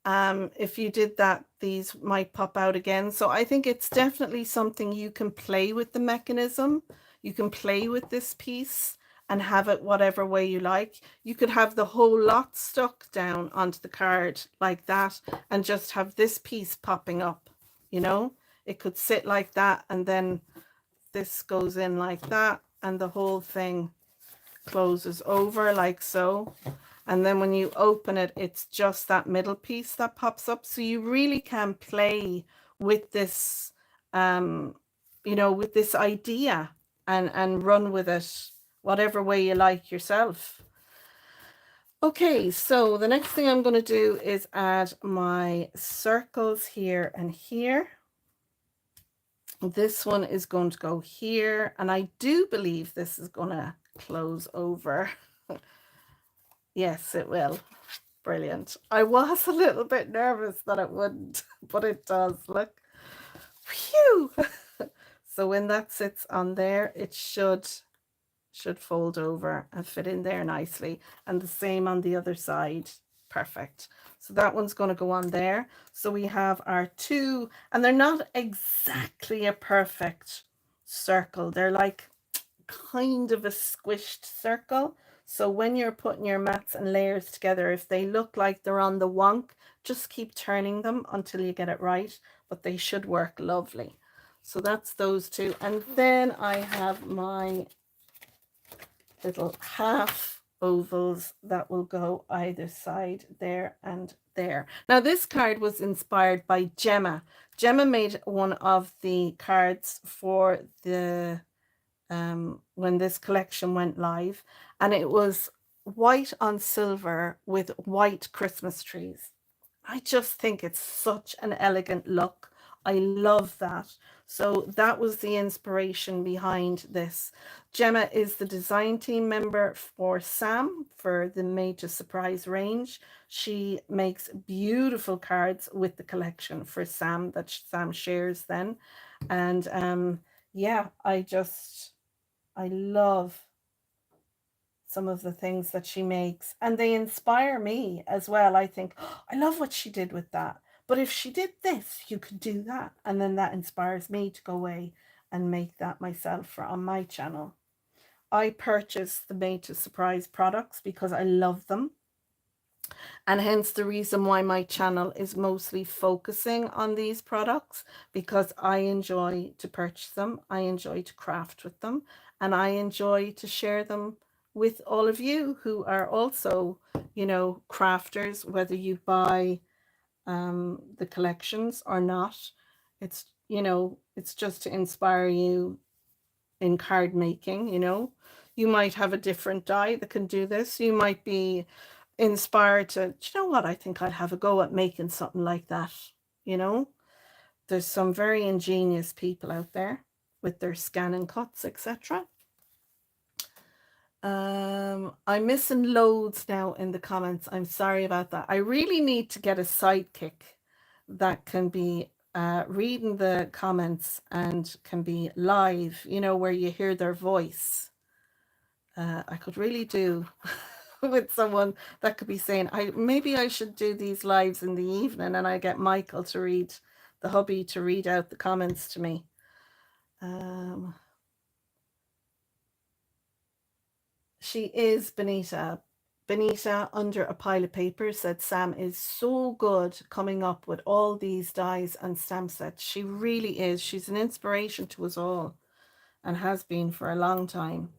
If you did that, these might pop out again. So I think it's definitely something you can play with the mechanism. You can play with this piece and have it whatever way you like. You could have the whole lot stuck down onto the card like that and just have this piece popping up, you know? It could sit like that, and then this goes in like that, and the whole thing closes over like so. And then when you open it, it's just that middle piece that pops up. So you really can play with this, you know, with this idea and run with it whatever way you like yourself. Okay, so the next thing I'm going to do is add my circles here and here. This one is going to go here, and I do believe this is going to close over. Yes, it will. Brilliant. I was a little bit nervous that it wouldn't, but it does. Look. Phew. So when that sits on there, it should fold over and fit in there nicely. And the same on the other side. Perfect. So that one's going to go on there. So we have our two, and they're not exactly a perfect circle. They're like kind of a squished circle. So when you're putting your mats and layers together, if they look like they're on the wonk, just keep turning them until you get it right, but they should work lovely. So that's those two. And then I have my little half ovals that will go either side, there and there. Now this card was inspired by Gemma. Gemma made one of the cards for the when this collection went live, and it was white on silver with white Christmas trees. I just think it's such an elegant look. I love that. So that was the inspiration behind this. Gemma is the design team member for Sam for the Made to Surprise range. She makes beautiful cards with the collection for Sam that Sam shares then. And yeah, I love some of the things that she makes, and they inspire me as well. I think, oh, I love what she did with that. But if she did this, you could do that. And then that inspires me to go away and make that myself on my channel. I purchase the Made to Surprise products because I love them. And hence the reason why my channel is mostly focusing on these products, because I enjoy to purchase them, I enjoy to craft with them, and I enjoy to share them with all of you who are also, you know, crafters, whether you buy the collections or not. It's, you know, it's just to inspire you in card making. You know, you might have a different die that can do this. You might be inspired to, you know what, I think I'd have a go at making something like that. You know, there's some very ingenious people out there with their scan and cuts, etc. I'm missing loads now in the comments. I'm sorry about that. I really need to get a sidekick that can be reading the comments and can be live, you know, where you hear their voice. I could really do with someone that could be saying, maybe I should do these lives in the evening, and I get Michael to read, the hubby, to read out the comments to me. She is Benita. Benita, under a pile of paper, said Sam is so good coming up with all these dies and stamp sets. She really is. She's an inspiration to us all and has been for a long time.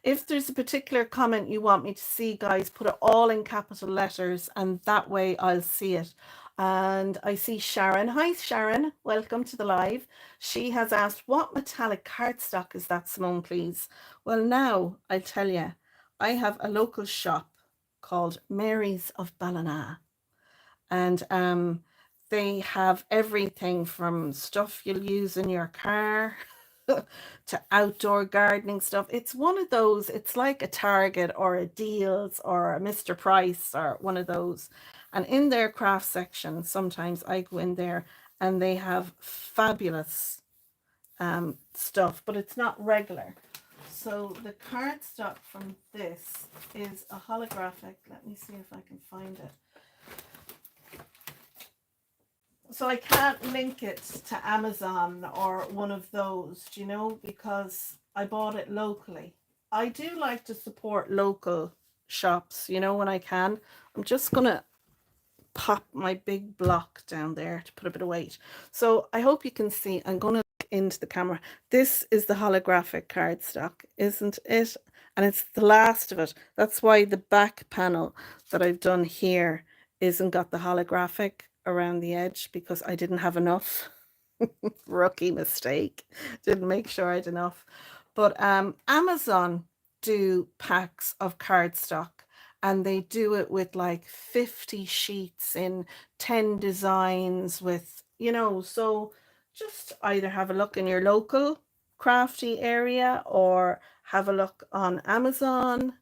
If there's a particular comment you want me to see, guys, put it all in capital letters, and that way I'll see it. And I see Sharon. Hi, Sharon. Welcome to the live. She has asked, what metallic cardstock is that, Simone, please? Well, now I'll tell you. I have a local shop called Mary's of Ballina. And they have everything from stuff you'll use in your car to outdoor gardening stuff. It's one of those, it's like a Target or a Deals or a Mr. Price or one of those. And in their craft section, sometimes I go in there and they have fabulous stuff, but it's not regular. So the cardstock from this is a holographic. Let me see if I can find it. So I can't link it to Amazon or one of those, do you know, because I bought it locally. I do like to support local shops, you know, when I can. I'm just going to pop my big block down there to put a bit of weight. So I hope you can see. I'm going to look into the camera. This is the holographic cardstock, isn't it? And it's the last of it. That's why the back panel that I've done here isn't got the holographic around the edge, because I didn't have enough. Rookie mistake. Didn't make sure I had enough. But Amazon do packs of cardstock, and they do it with like 50 sheets in 10 designs with, you know, so just either have a look in your local crafty area or have a look on Amazon.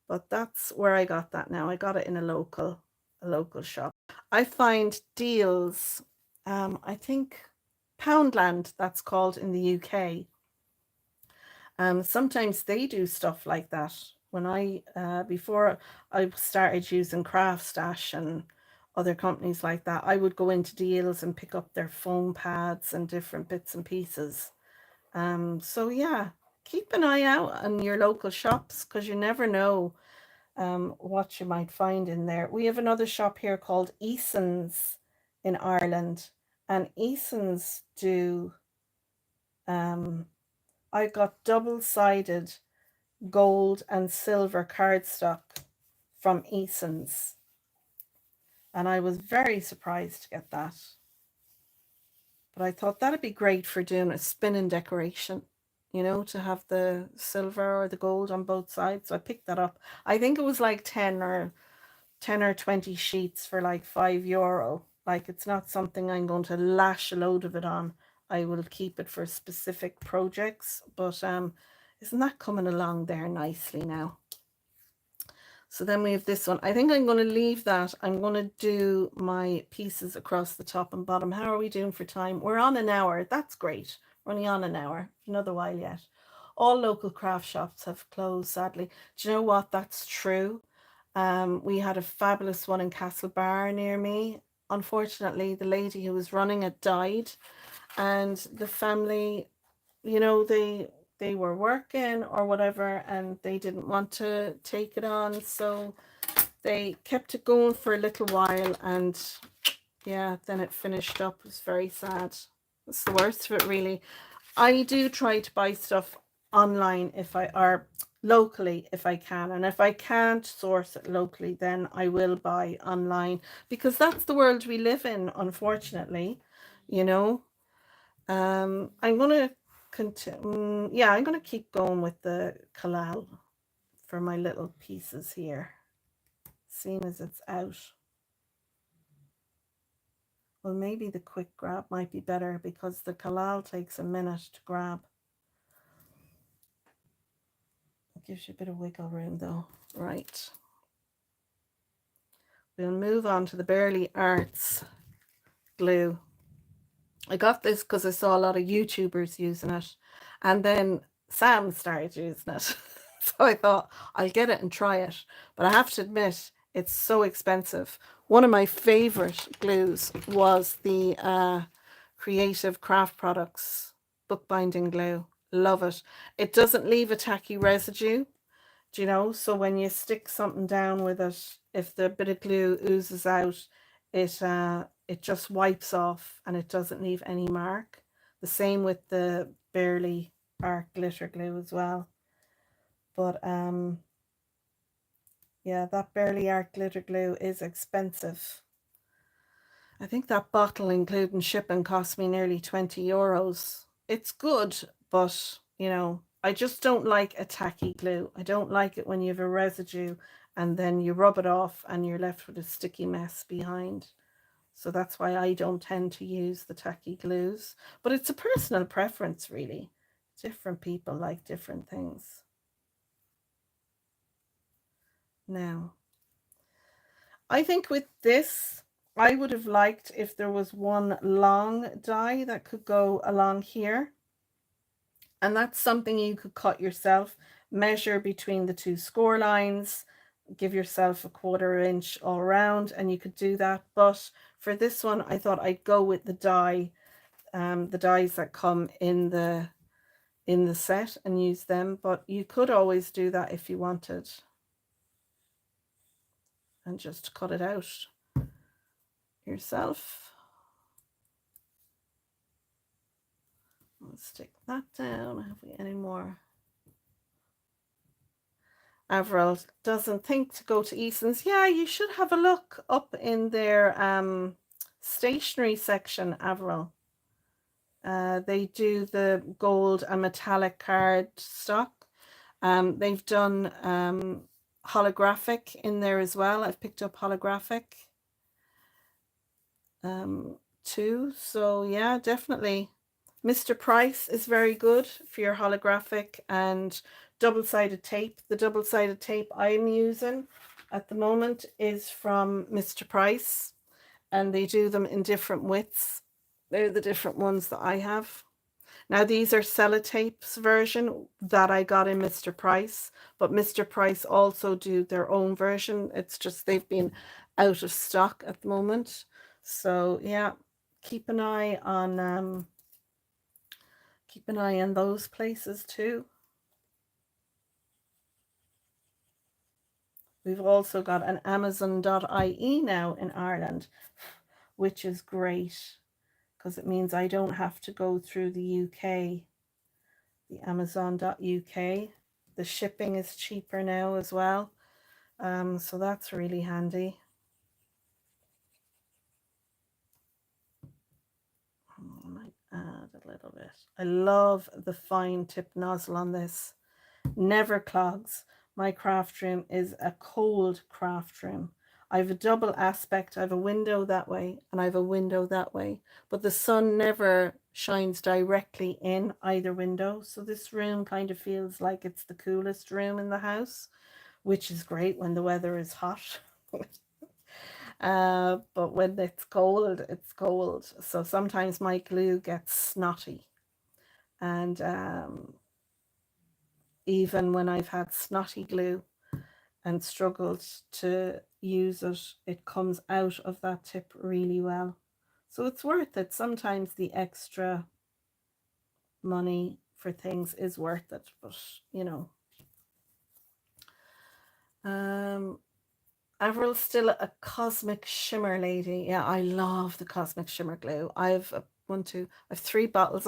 But that's where I got that now. I got it in a local shop. I find deals, I think Poundland, that's called in the UK. Sometimes they do stuff like that. When I, before I started using Craft Stash and other companies like that, I would go into deals and pick up their foam pads and different bits and pieces. So yeah, keep an eye out on your local shops, because you never know what you might find in there. We have another shop here called Eason's in Ireland, and Eason's do, I got double-sided gold and silver cardstock from Eason's, and I was very surprised to get that. But I thought that'd be great for doing a spinning decoration, you know, to have the silver or the gold on both sides. So I picked that up. I think it was like 10 or 20 sheets for like €5. Like, it's not something I'm going to lash a load of it on. I will keep it for specific projects, but isn't that coming along there nicely now? So then we have this one. I think I'm going to leave that. I'm going to do my pieces across the top and bottom. How are we doing for time? We're on an hour. That's great. We're only on an hour. Another while yet. All local craft shops have closed, sadly. Do you know what? That's true. We had a fabulous one in Castlebar near me. Unfortunately, the lady who was running it died, and the family, you know, they were working or whatever, and they didn't want to take it on, so they kept it going for a little while, and yeah, then it finished up. It was very sad. It's the worst of it, really. I do try to buy stuff online or locally if I can, and if I can't source it locally, then I will buy online, because that's the world we live in, unfortunately, you know. I'm gonna continue. Yeah, I'm gonna keep going with the collal for my little pieces here, seeing as it's out. Well, maybe the quick grab might be better, because the collal takes a minute to grab. It gives you a bit of wiggle room though. Right. We'll move on to the Burley Arts glue. I got this because I saw a lot of YouTubers using it, and then Sam started using it. So I thought I'll get it and try it. But I have to admit, it's so expensive. One of my favorite glues was the Creative Craft Products bookbinding glue. Love it. It doesn't leave a tacky residue, do you know? So when you stick something down with it, if the bit of glue oozes out, it just wipes off and it doesn't leave any mark. The same with the Burley Art glitter glue as well. But yeah, that Burley Art glitter glue is expensive. I think that bottle, including shipping, cost me nearly €20. It's good, but you know, I just don't like a tacky glue. I don't like it when you have a residue and then you rub it off and you're left with a sticky mess behind. So that's why I don't tend to use the tacky glues. But it's a personal preference, really. Different people like different things. Now, I think with this, I would have liked if there was one long die that could go along here. And that's something you could cut yourself. measure between the two score lines, give yourself a 1/4 inch all around, and you could do that. But for this one, I thought I'd go with the die, the dies that come in the set, and use them. But you could always do that if you wanted, and just cut it out yourself. Let's stick that down. Have we any more? Avril doesn't think to go to Eason's. Yeah, you should have a look up in their stationery section, Avril. They do the gold and metallic card stock. They've done holographic in there as well. I've picked up holographic too. So yeah, definitely. Mr. Price is very good for your holographic and double-sided tape. The double-sided tape I'm using at the moment is from Mr. Price, and they do them in different widths. They're the different ones that I have. Now these are Sellotape's version that I got in Mr. Price, but Mr. Price also do their own version. It's just they've been out of stock at the moment. So yeah, keep an eye on those places too. We've also got an Amazon.ie now in Ireland, which is great because it means I don't have to go through the UK, the Amazon.uk. The shipping is cheaper now as well. So that's really handy. I might add a little bit. I love the fine tip nozzle on this. Never clogs. My craft room is a cold craft room. I have a double aspect. I have a window that way and I have a window that way, but the sun never shines directly in either window. So this room kind of feels like it's the coolest room in the house, which is great when the weather is hot. But when it's cold, it's cold. So sometimes my glue gets snotty. And even when I've had snotty glue and struggled to use it, it comes out of that tip really well. So it's worth it. Sometimes the extra money for things is worth it, but you know. Avril's still a cosmic shimmer lady. Yeah, I love the cosmic shimmer glue. I've 3 bottles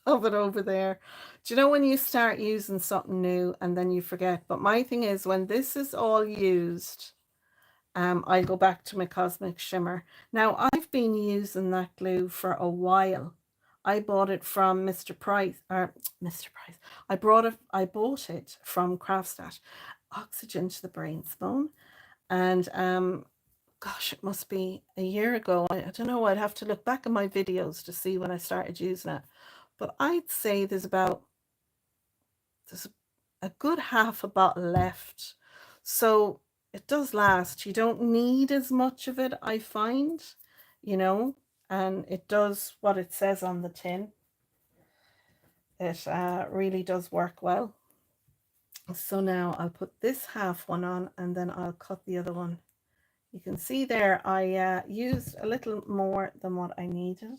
of it over there. Do you know when you start using something new and then you forget? But my thing is, when this is all used, I go back to my cosmic shimmer. Now I've been using that glue for a while. I bought it from Mr. Price, or Mr. Price. I bought it from Craftstat. Oxygen to the brain, Simone. And gosh, it must be a year ago. I don't know. I'd have to look back at my videos to see when I started using it. But I'd say there's a good half a bottle left. So it does last. You don't need as much of it, I find, you know, and it does what it says on the tin. It really does work well. So now I'll put this half one on and then I'll cut the other one. You can see there I used a little more than what I needed.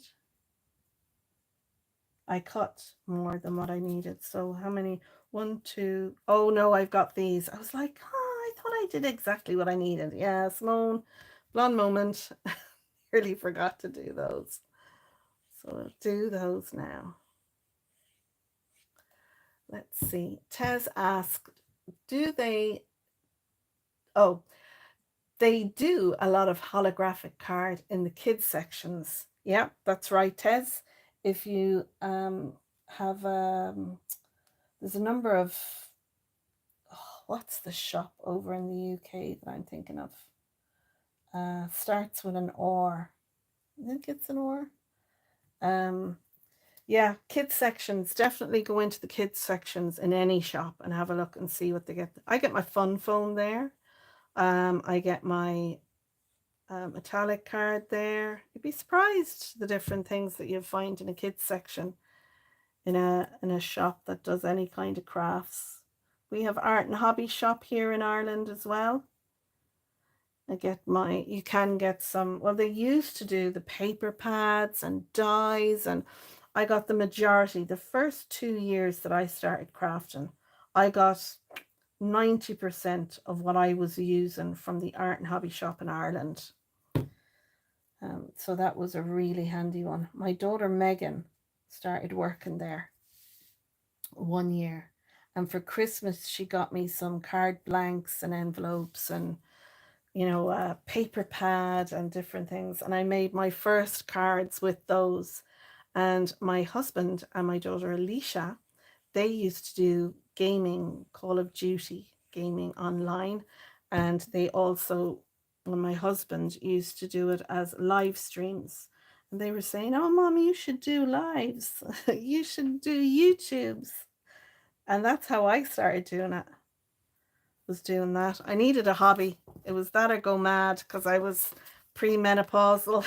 I cut more than what I needed. So how many? 1, 2. Oh no, I've got these. I was like, oh, I thought I did exactly what I needed. Yeah, Simone, blonde moment. Really forgot to do those. So I'll do those now. Let's see. Tez asked, do they... Oh, they do a lot of holographic card in the kids sections. Yeah, that's right, Tez. If you have there's a number of what's the shop over in the UK that I'm thinking of? Starts with an R. I think it's an R. Yeah, kids sections. Definitely go into the kids sections in any shop and have a look and see what they get. I get my fun foam there. I get my metallic card there. You'd be surprised the different things that you find in a kids section in a shop that does any kind of crafts. We have Art and Hobby Shop here in Ireland as well. You can get some, well, they used to do the paper pads and dies, and I got the majority. The first 2 years that I started crafting, I got 90% of what I was using from the Art and Hobby Shop in Ireland. So that was a really handy one. My daughter Megan started working there 1 year, and for Christmas she got me some card blanks and envelopes and, you know, a paper pad and different things, and I made my first cards with those. And my husband and my daughter Alicia, they used to do gaming, Call of Duty gaming online, and they also, well, my husband used to do it as live streams, and they were saying, oh mom, you should do lives. You should do YouTubes. And that's how I started doing it, was doing that. I needed a hobby. It was that or go mad, because I was premenopausal.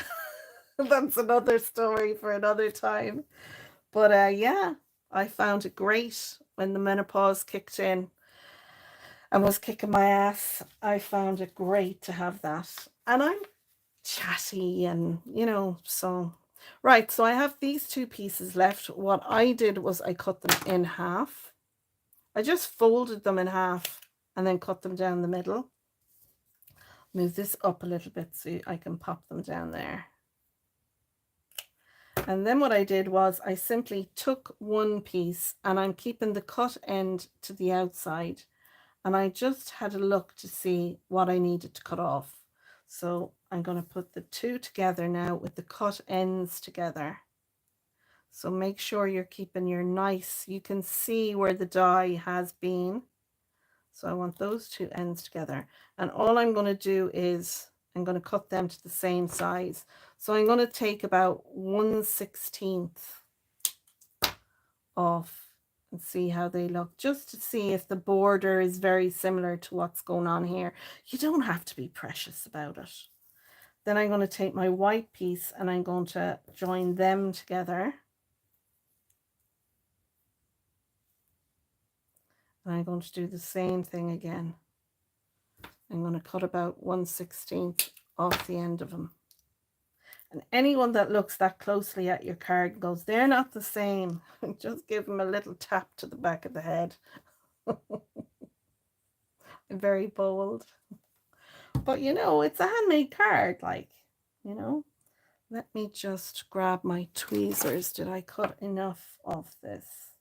That's another story for another time. But yeah, I found it great when the menopause kicked in and was kicking my ass. I found it great to have that. And I'm chatty and, you know, so. Right, so I have these 2 pieces left. What I did was I cut them in half. I just folded them in half and then cut them down the middle. Move this up a little bit so I can pop them down there. And then what I did was I simply took one piece, and I'm keeping the cut end to the outside, and I just had a look to see what I needed to cut off. So I'm going to put the 2 together now with the cut ends together. So make sure you're keeping your nice, you can see where the die has been. So I want those 2 ends together. And all I'm going to do is I'm going to cut them to the same size. So I'm going to take about 1/16 off and see how they look, just to see if the border is very similar to what's going on here. You don't have to be precious about it. Then I'm going to take my white piece and I'm going to join them together. And I'm going to do the same thing again. I'm going to cut about 1/16 off the end of them. And anyone that looks that closely at your card goes, they're not the same. Just give them a little tap to the back of the head. I'm very bold. But you know, it's a handmade card, like, you know. Let me just grab my tweezers. Did I cut enough of this?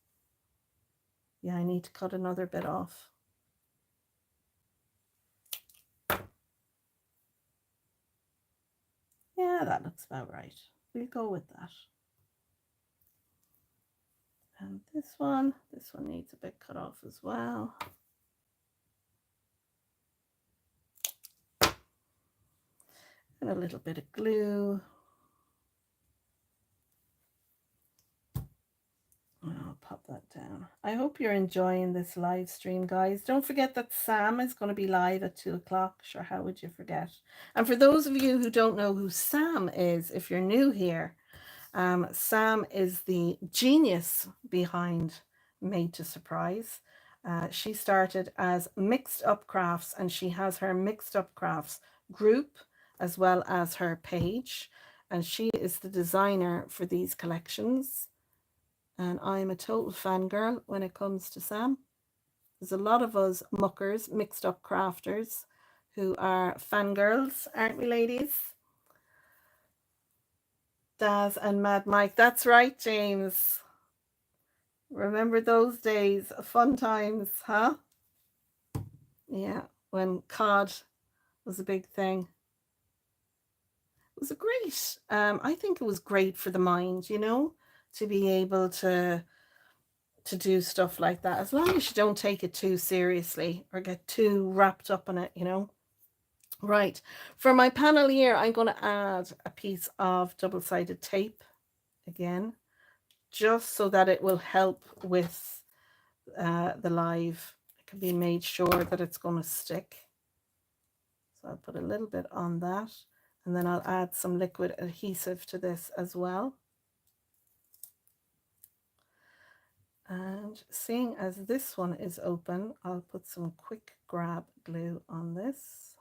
Yeah, I need to cut another bit off. Yeah, that looks about right. We'll go with that. And this one needs a bit cut off as well. And a little bit of glue. I'll pop that down. I hope you're enjoying this live stream, guys. Don't forget that Sam is going to be live at 2 o'clock. Sure, how would you forget? And for those of you who don't know who Sam is, if you're new here, Sam is the genius behind Made to Surprise. She started as Mixed Up Crafts, and she has her Mixed Up Crafts group as well as her page. And she is the designer for these collections. And I'm a total fangirl when it comes to Sam. There's a lot of us muckers, mixed up crafters, who are fangirls, aren't we, ladies? Daz and Mad Mike. That's right, James. Remember those days, fun times, huh? Yeah, when COD was a big thing. It was a great, I think it was great for the mind, you know, to be able to do stuff like that, as long as you don't take it too seriously or get too wrapped up in it, you know. Right, for my panel here, I'm going to add a piece of double-sided tape again, just so that it will help with the live. It can be made sure that it's going to stick. So I'll put a little bit on that, and then I'll add some liquid adhesive to this as well. And seeing as this one is open, I'll put some quick grab glue on this.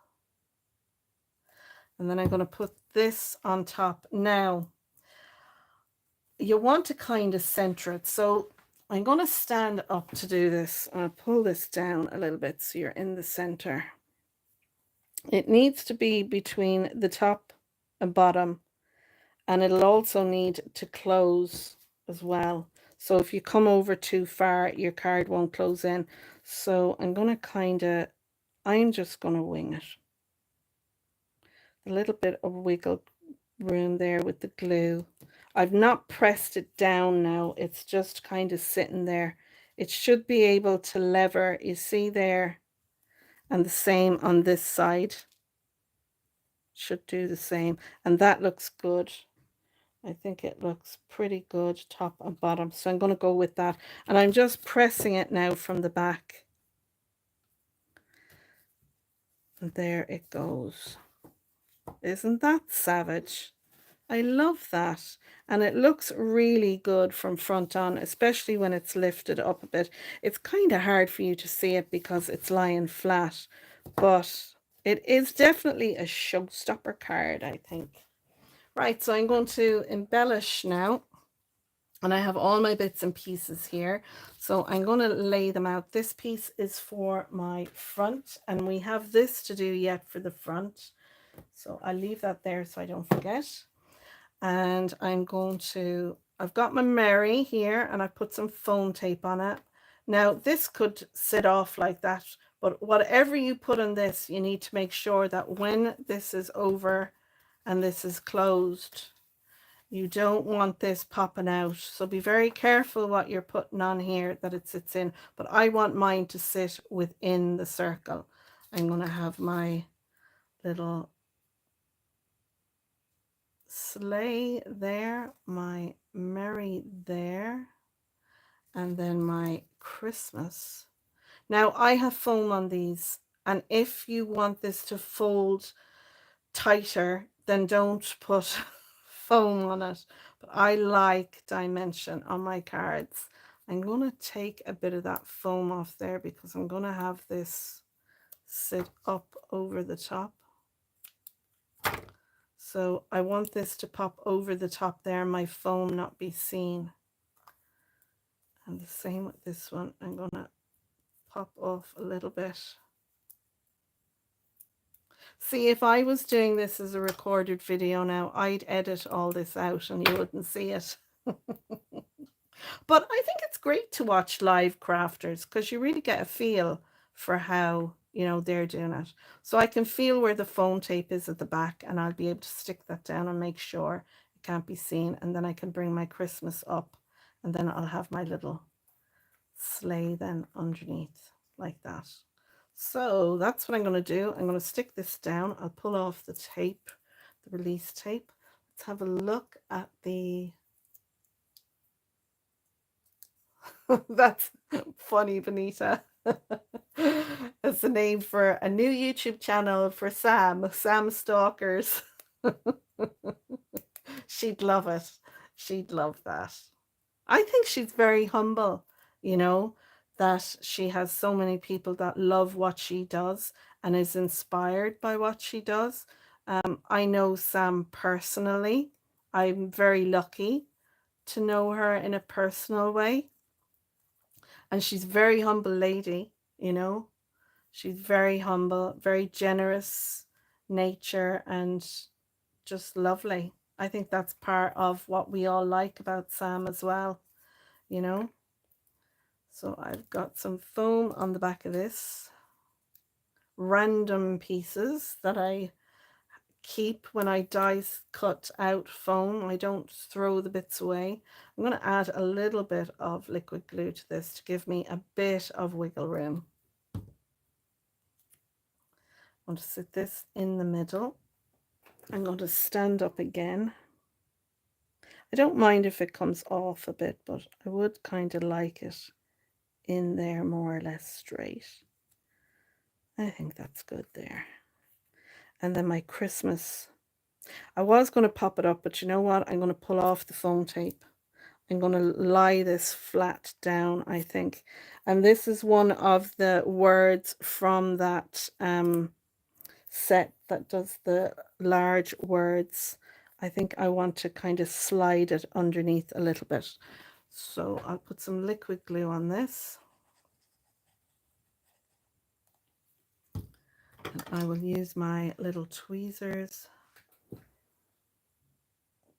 And then I'm going to put this on top. Now, you want to kind of center it. So I'm going to stand up to do this. I'll pull this down a little bit so you're in the center. It needs to be between the top and bottom, and it'll also need to close as well. So if you come over too far, your card won't close in. So I'm going to I'm just going to wing it. A little bit of wiggle room there with the glue. I've not pressed it down now. It's just kind of sitting there. It should be able to lever, you see there, and the same on this side. Should do the same. And that looks good. I think it looks pretty good, top and bottom. So I'm going to go with that. And I'm just pressing it now from the back. And there it goes. Isn't that savage? I love that. And it looks really good from front on, especially when it's lifted up a bit. It's kind of hard for you to see it because it's lying flat, but it is definitely a showstopper card, I think. Right, so I'm going to embellish now. And I have all my bits and pieces here. So I'm going to lay them out. This piece is for my front, and we have this to do yet for the front. So I'll leave that there so I don't forget. And I've got my Mary here, and I put some foam tape on it. Now this could sit off like that, but whatever you put on this, you need to make sure that when this is over and this is closed, you don't want this popping out. So be very careful what you're putting on here, that it sits in. But I want mine to sit within the circle. I'm going to have my little sleigh there, my Mary there, and then my Christmas. Now I have foam on these, and if you want this to fold tighter, then don't put foam on it. But I like dimension on my cards. I'm going to take a bit of that foam off there because I'm going to have this sit up over the top. So I want this to pop over the top there, my foam not be seen. And the same with this one. I'm going to pop off a little bit. See, if I was doing this as a recorded video now, I'd edit all this out and you wouldn't see it. But I think it's great to watch live crafters because you really get a feel for how, you know, they're doing it. So I can feel where the foam tape is at the back, and I'll be able to stick that down and make sure it can't be seen. And then I can bring my Christmas up, and then I'll have my little sleigh then underneath like that. So that's what I'm going to do. I'm going to stick this down. I'll pull off the tape, the release tape. Let's have a look at the... That's funny, Benita. That's the name for a new YouTube channel for Sam Stalkers. She'd love it. She'd love that. I think she's very humble, you know, that she has so many people that love what she does and is inspired by what she does. I know Sam personally. I'm very lucky to know her in a personal way. And she's a very humble lady, you know. She's very humble, very generous nature, and just lovely. I think that's part of what we all like about Sam as well, you know. So I've got some foam on the back of this. Random pieces that I keep when I dice cut out foam. I don't throw the bits away. I'm going to add a little bit of liquid glue to this to give me a bit of wiggle room. I'm going to sit this in the middle. I'm going to stand up again. I don't mind if it comes off a bit, but I would kind of like it in there more or less straight. I think that's good there. And then my Christmas, I was going to pop it up, but you know what? I'm going to pull off the foam tape. I'm going to lie this flat down, I think. And this is one of the words from that set that does the large words. I think I want to kind of slide it underneath a little bit. So I'll put some liquid glue on this. And I will use my little tweezers.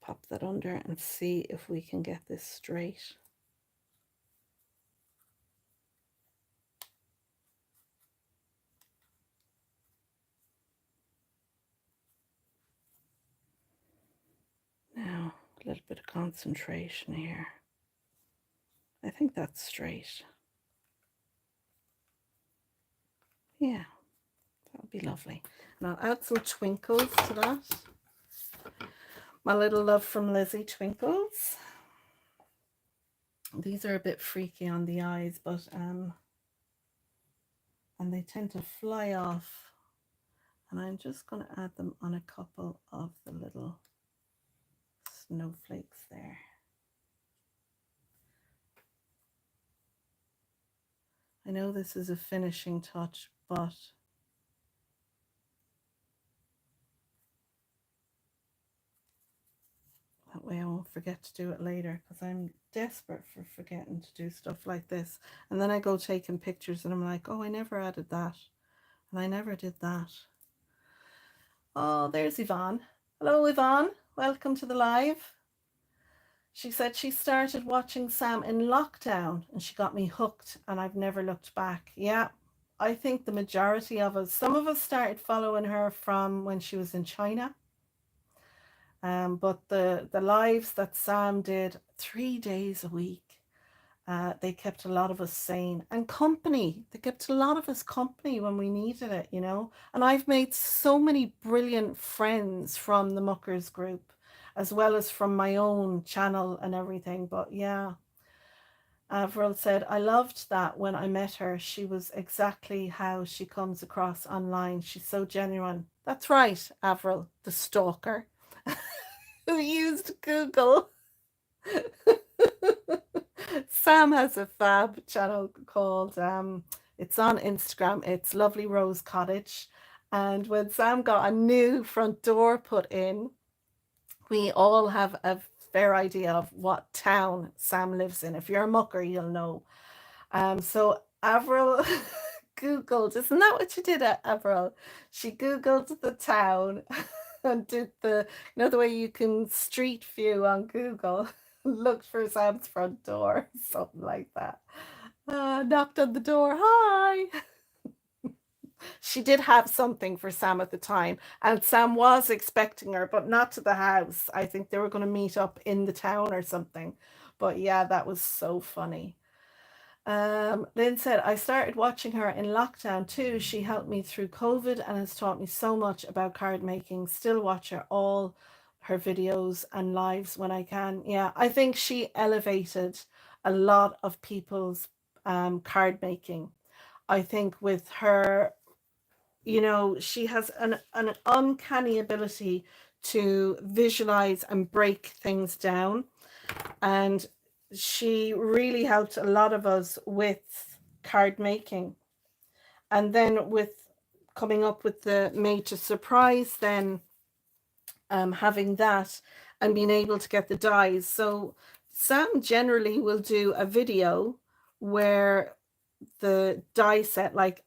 Pop that under and see if we can get this straight. Now, a little bit of concentration here. I think that's straight. Yeah, that would be lovely. And I'll add some twinkles to that. My little love from Lizi twinkles. These are a bit freaky on the eyes, but and they tend to fly off. And I'm just going to add them on a couple of the little snowflakes there. I know this is a finishing touch, but that way I won't forget to do it later, because I'm desperate for forgetting to do stuff like this. And then I go taking pictures and I'm like, oh, I never added that. And I never did that. Oh, there's Yvonne. Hello, Yvonne. Welcome to the live. She said she started watching Sam in lockdown and she got me hooked and I've never looked back. Yeah, I think the majority of us, some of us started following her from when she was in China. But the lives that Sam did 3 days a week, they kept a lot of us sane and company. They kept a lot of us company when we needed it, you know. And I've made so many brilliant friends from the Muckers group, as well as from my own channel and everything. But yeah, Avril said, I loved that when I met her. She was exactly how she comes across online. She's so genuine. That's right, Avril, the stalker who used Google. Sam has a fab channel called, it's on Instagram, it's Lovely Rose Cottage. And when Sam got a new front door put in, we all have a fair idea of what town Sam lives in. If you're a mucker, you'll know. So Avril Googled, isn't that what you did, Avril? She Googled the town and did the, you know, the way you can street view on Google, looked for Sam's front door, something like that. Knocked on the door, hi. She did have something for Sam at the time, and Sam was expecting her, but not to the house. I think they were going to meet up in the town or something. But yeah, that was so funny. Lynn said, I started watching her in lockdown too. She helped me through COVID and has taught me so much about card making. Still watch her, all her videos and lives when I can. Yeah, I think she elevated a lot of people's card making. I think with her, you know, she has an uncanny ability to visualize and break things down. And she really helped a lot of us with card making. And then with coming up with the Made to Surprise, then having that and being able to get the dies. So Sam generally will do a video where the die set like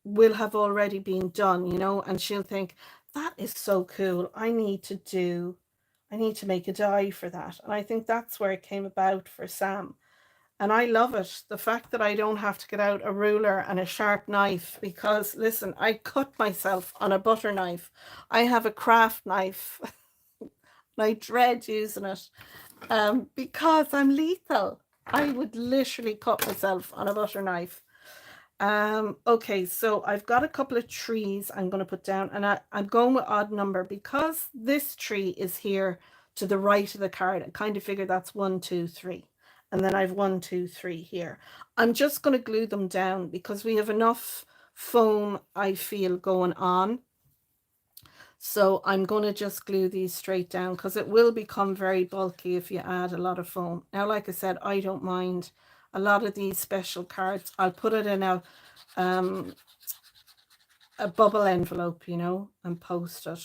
will have already been done, you know, and she'll think, that is so cool. I need to make a die for that. And I think that's where it came about for Sam. And I love it. The fact that I don't have to get out a ruler and a sharp knife, because listen, I cut myself on a butter knife. I have a craft knife and I dread using it because I'm lethal. I would literally cut myself on a butter knife. Okay, so I've got a couple of trees I'm going to put down, and I'm going with odd number because this tree is here to the right of the card. I kind of figure that's 1, 2, 3. And then I've 1, 2, 3 here. I'm just going to glue them down because we have enough foam, I feel, going on. So I'm going to just glue these straight down because it will become very bulky if you add a lot of foam. Now, like I said, I don't mind a lot of these special cards. I'll put it in a bubble envelope, you know, and post it.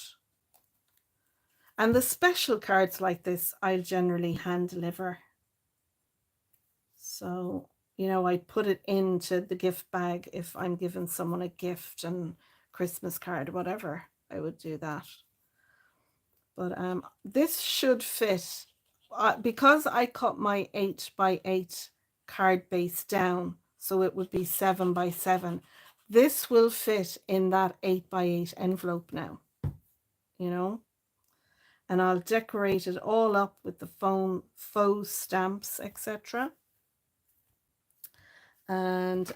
And the special cards like this, I'll generally hand deliver. So, you know, I put it into the gift bag if I'm giving someone a gift and Christmas card, whatever, I would do that. But this should fit because I cut my 8x8 card base down, so it would be 7x7. This will fit in that 8x8 envelope now, you know, and I'll decorate it all up with the faux stamps, etc. And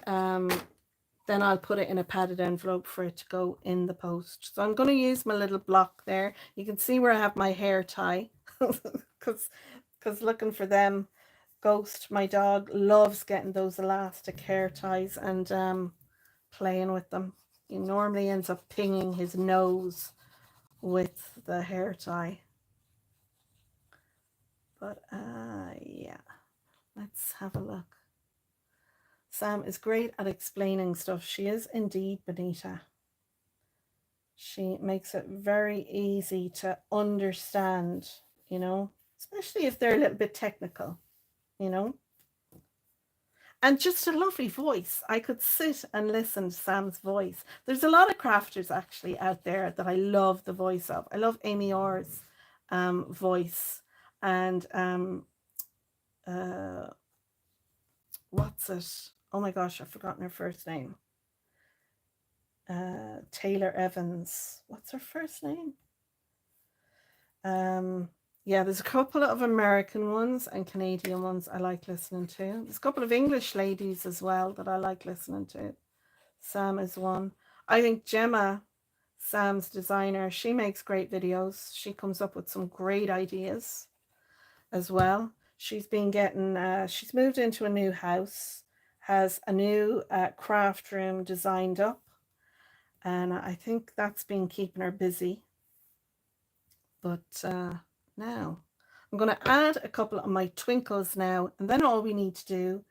then I'll put it in a padded envelope for it to go in the post. So I'm going to use my little block there. You can see where I have my hair tie because looking for them. Ghost, my dog, loves getting those elastic hair ties and playing with them. He normally ends up pinging his nose with the hair tie. But yeah, let's have a look. Sam is great at explaining stuff. She is indeed, Benita. She makes it very easy to understand, you know, especially if they're a little bit technical, you know. And just a lovely voice. I could sit and listen to Sam's voice. There's a lot of crafters actually out there that I love the voice of. I love Amy Orr's voice. And what's it? Oh my gosh, I've forgotten her first name. Taylor Evans. What's her first name? Yeah, there's a couple of American ones and Canadian ones I like listening to. There's a couple of English ladies as well that I like listening to. Sam is one. I think Gemma, Sam's designer, she makes great videos. She comes up with some great ideas as well. She's been getting, she's moved into a new house, has a new craft room designed up. And I think that's been keeping her busy. But now I'm going to add a couple of my twinkles now, and then all we need to do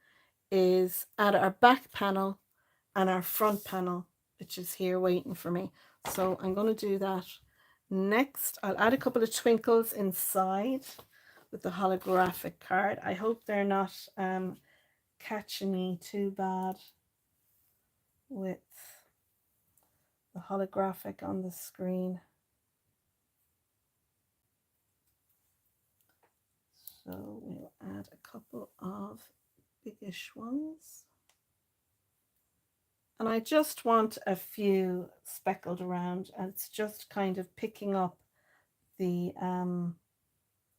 is add our back panel and our front panel, which is here waiting for me. So I'm going to do that next. I'll add a couple of twinkles inside with the holographic card. I hope they're not catching me too bad with the holographic on the screen. So we'll add a couple of biggish ones. And I just want a few speckled around, and it's just kind of picking up the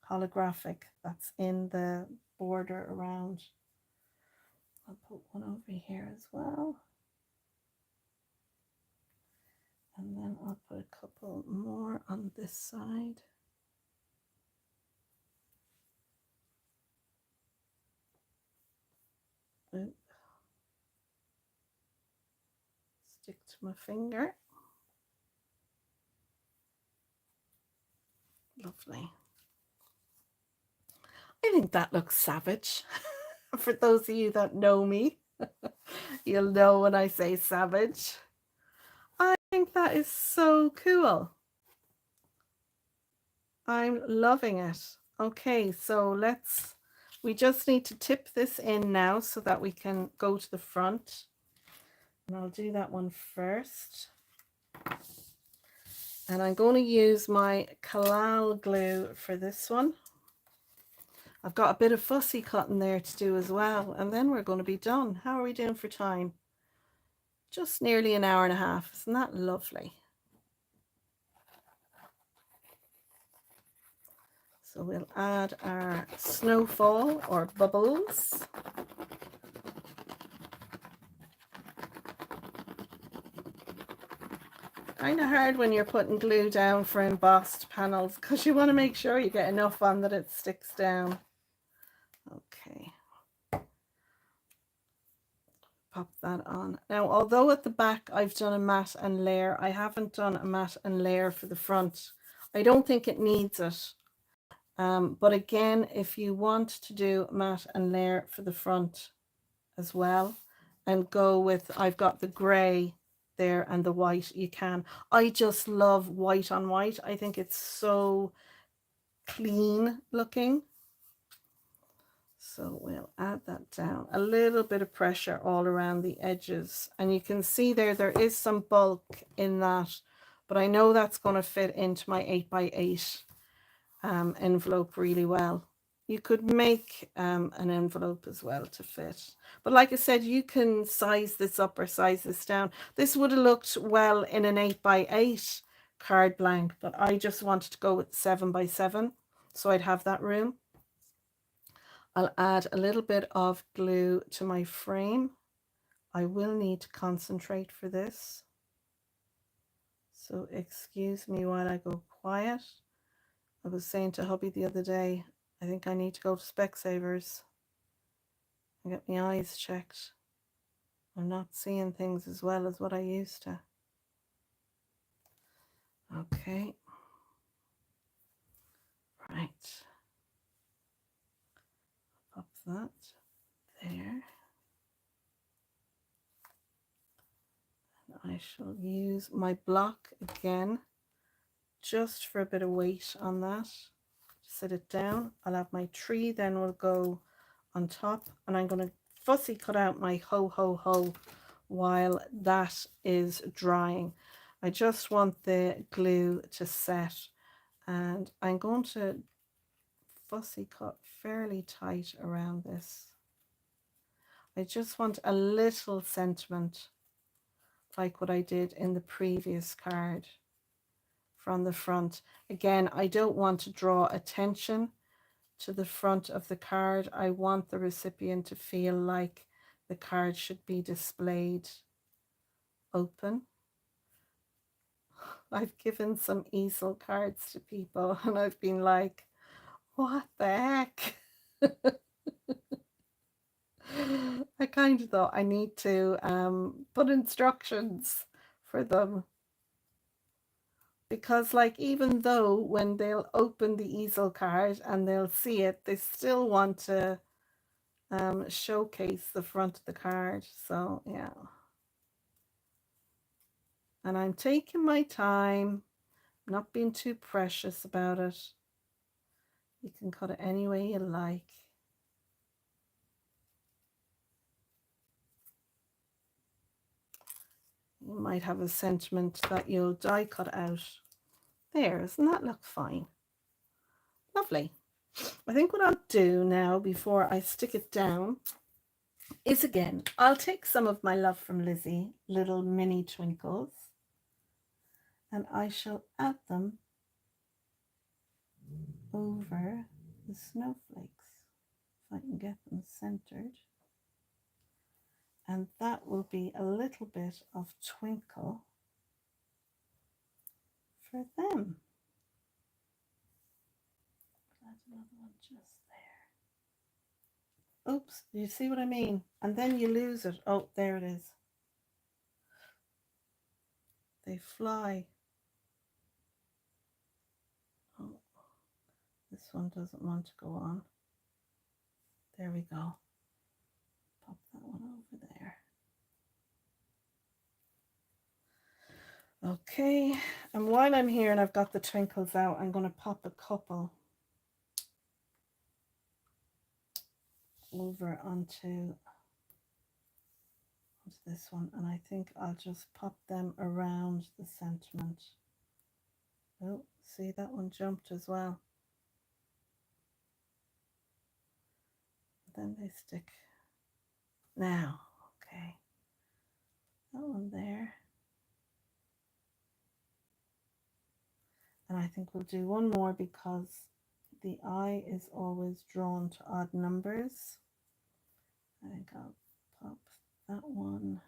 holographic that's in the border around. I'll put one over here as well. And then I'll put a couple more on this side. Oop. Stick to my finger. Lovely. I think that looks savage. For those of you that know me, you'll know when I say savage. I think that is so cool. I'm loving it. Okay, so we just need to tip this in now so that we can go to the front. And I'll do that one first. And I'm going to use my Kalal glue for this one. I've got a bit of fussy cutting there to do as well. And then we're going to be done. How are we doing for time? Just nearly an hour and a half. Isn't that lovely? So we'll add our snowfall or bubbles. Kind of hard when you're putting glue down for embossed panels because you want to make sure you get enough on that it sticks down. Okay. Pop that on. Now, although at the back I've done a matte and layer, I haven't done a matte and layer for the front. I don't think it needs it. But again, if you want to do matte and layer for the front as well, and go with, I've got the grey there and the white, you can. I just love white on white. I think it's so clean looking. So we'll add that down, a little bit of pressure all around the edges, and you can see there is some bulk in that, but I know that's going to fit into my 8x8 envelope really well. You could make an envelope as well to fit, but like I said, you can size this up or size this down. This would have looked well in an 8x8 card blank, but I just wanted to go with 7x7, so I'd have that room. I'll add a little bit of glue to my frame. I will need to concentrate for this, so excuse me while I go quiet. I was saying to hubby the other day, I think I need to go to Specsavers and get my eyes checked. I'm not seeing things as well as what I used to. Okay. Right. Pop that there. And I shall use my block again, just for a bit of weight on that. Set it down. I'll have my tree, then we'll go on top, and I'm going to fussy cut out my ho ho ho while that is drying. I just want the glue to set, and I'm going to fussy cut fairly tight around this. I just want a little sentiment like what I did in the previous card from the front. Again, I don't want to draw attention to the front of the card. I want the recipient to feel like the card should be displayed open. I've given some easel cards to people and I've been like, what the heck? I kind of thought I need to put instructions for them, because like, even though when they'll open the easel card and they'll see it, they still want to showcase the front of the card. So yeah, and I'm taking my time, not being too precious about it. You can cut it any way you like. You might have a sentiment that you'll die cut out. There, doesn't that look fine? Lovely. I think what I'll do now before I stick it down is, again, I'll take some of my Love from Lizi little mini twinkles and I shall add them over the snowflakes, if I can get them centered. And that will be a little bit of twinkle for them. Add another one just there. Oops, you see what I mean? And then you lose it. Oh, there it is. They fly. Oh, this one doesn't want to go on. There we go. Pop that one over there. Okay, and while I'm here and I've got the twinkles out, I'm going to pop a couple over onto this one, and I think I'll just pop them around the sentiment. Oh, see, that one jumped as well. Then they stick. Now, okay, that one there. And I think we'll do one more because the eye is always drawn to odd numbers. I think I'll pop that one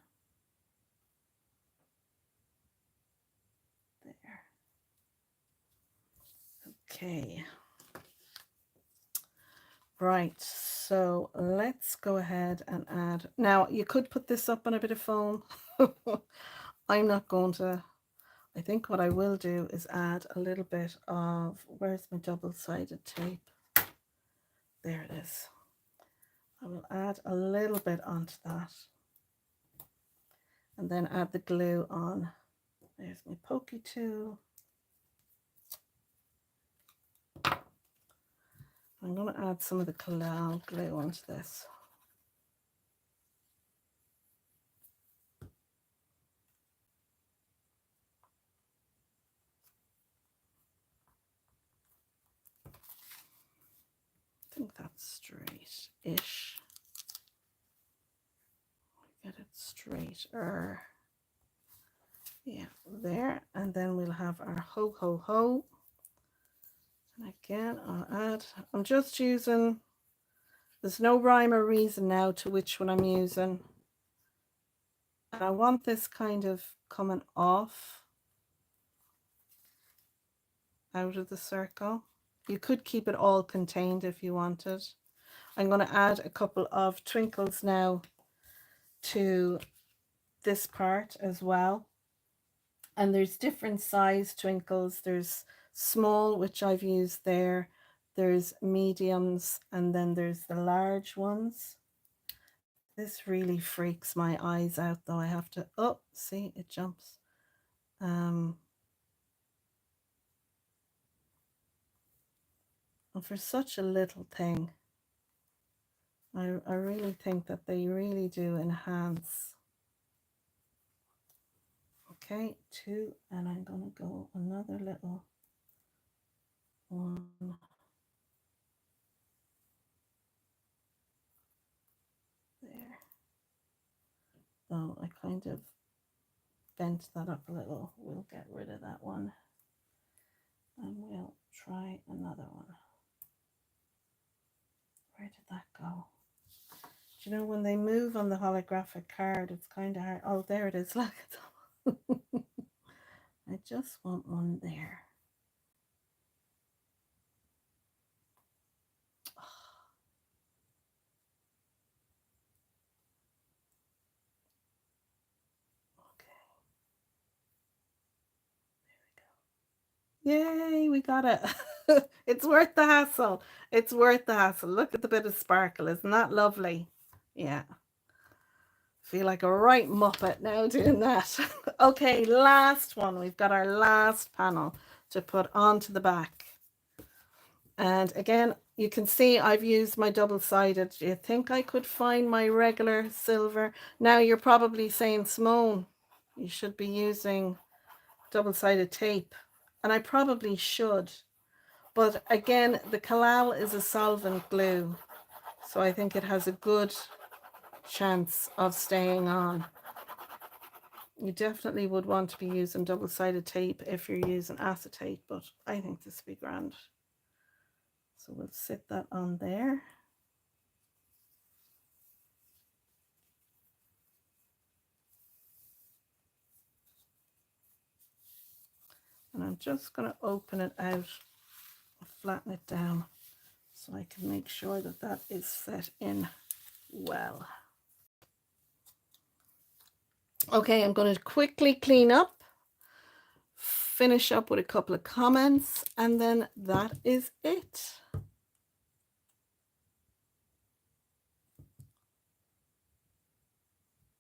there. Okay. Right, So let's go ahead and add. Now you could put this up on a bit of foam. I'm not going to. I think what I will do is add a little bit of, where's my double-sided tape? There it is. I will add a little bit onto that and then add the glue on. There's my pokey tool. I'm going to add some of the Collal glue onto this. I think that's straight-ish. Get it straighter. Yeah, there. And then we'll have our ho ho ho. And again, I'll add, I'm just using, there's no rhyme or reason now to which one I'm using. And I want this kind of coming off out of the circle. You could keep it all contained if you wanted. I'm going to add a couple of twinkles now to this part as well. And there's different size twinkles. There's small, which I've used there. There's mediums, and then there's the large ones. This really freaks my eyes out though. I have to, oh, see, it jumps. And for such a little thing, I really think that they really do enhance. Okay, 2, and I'm going to go another little one. There. So I kind of bent that up a little. We'll get rid of that one. And we'll try another one. Where did that go? Do you know when they move on the holographic card, it's kind of hard. Oh, there it is. Look at them. I just want one there. Yay, we got it. It's worth the hassle. It's worth the hassle. Look at the bit of sparkle. Isn't that lovely? Yeah. Feel like a right muppet now doing that. Okay, last one. We've got our last panel to put onto the back. And again, you can see I've used my double-sided. Do you think I could find my regular silver? Now you're probably saying, Simone, you should be using double-sided tape. And I probably should, but again, the Collal is a solvent glue, so I think it has a good chance of staying on. You definitely would want to be using double-sided tape if you're using acetate, but I think this would be grand. So we'll sit that on there. And I'm just going to open it out, flatten it down, so I can make sure that that is set in well. Okay, I'm going to quickly clean up, finish up with a couple of comments, and then that is it.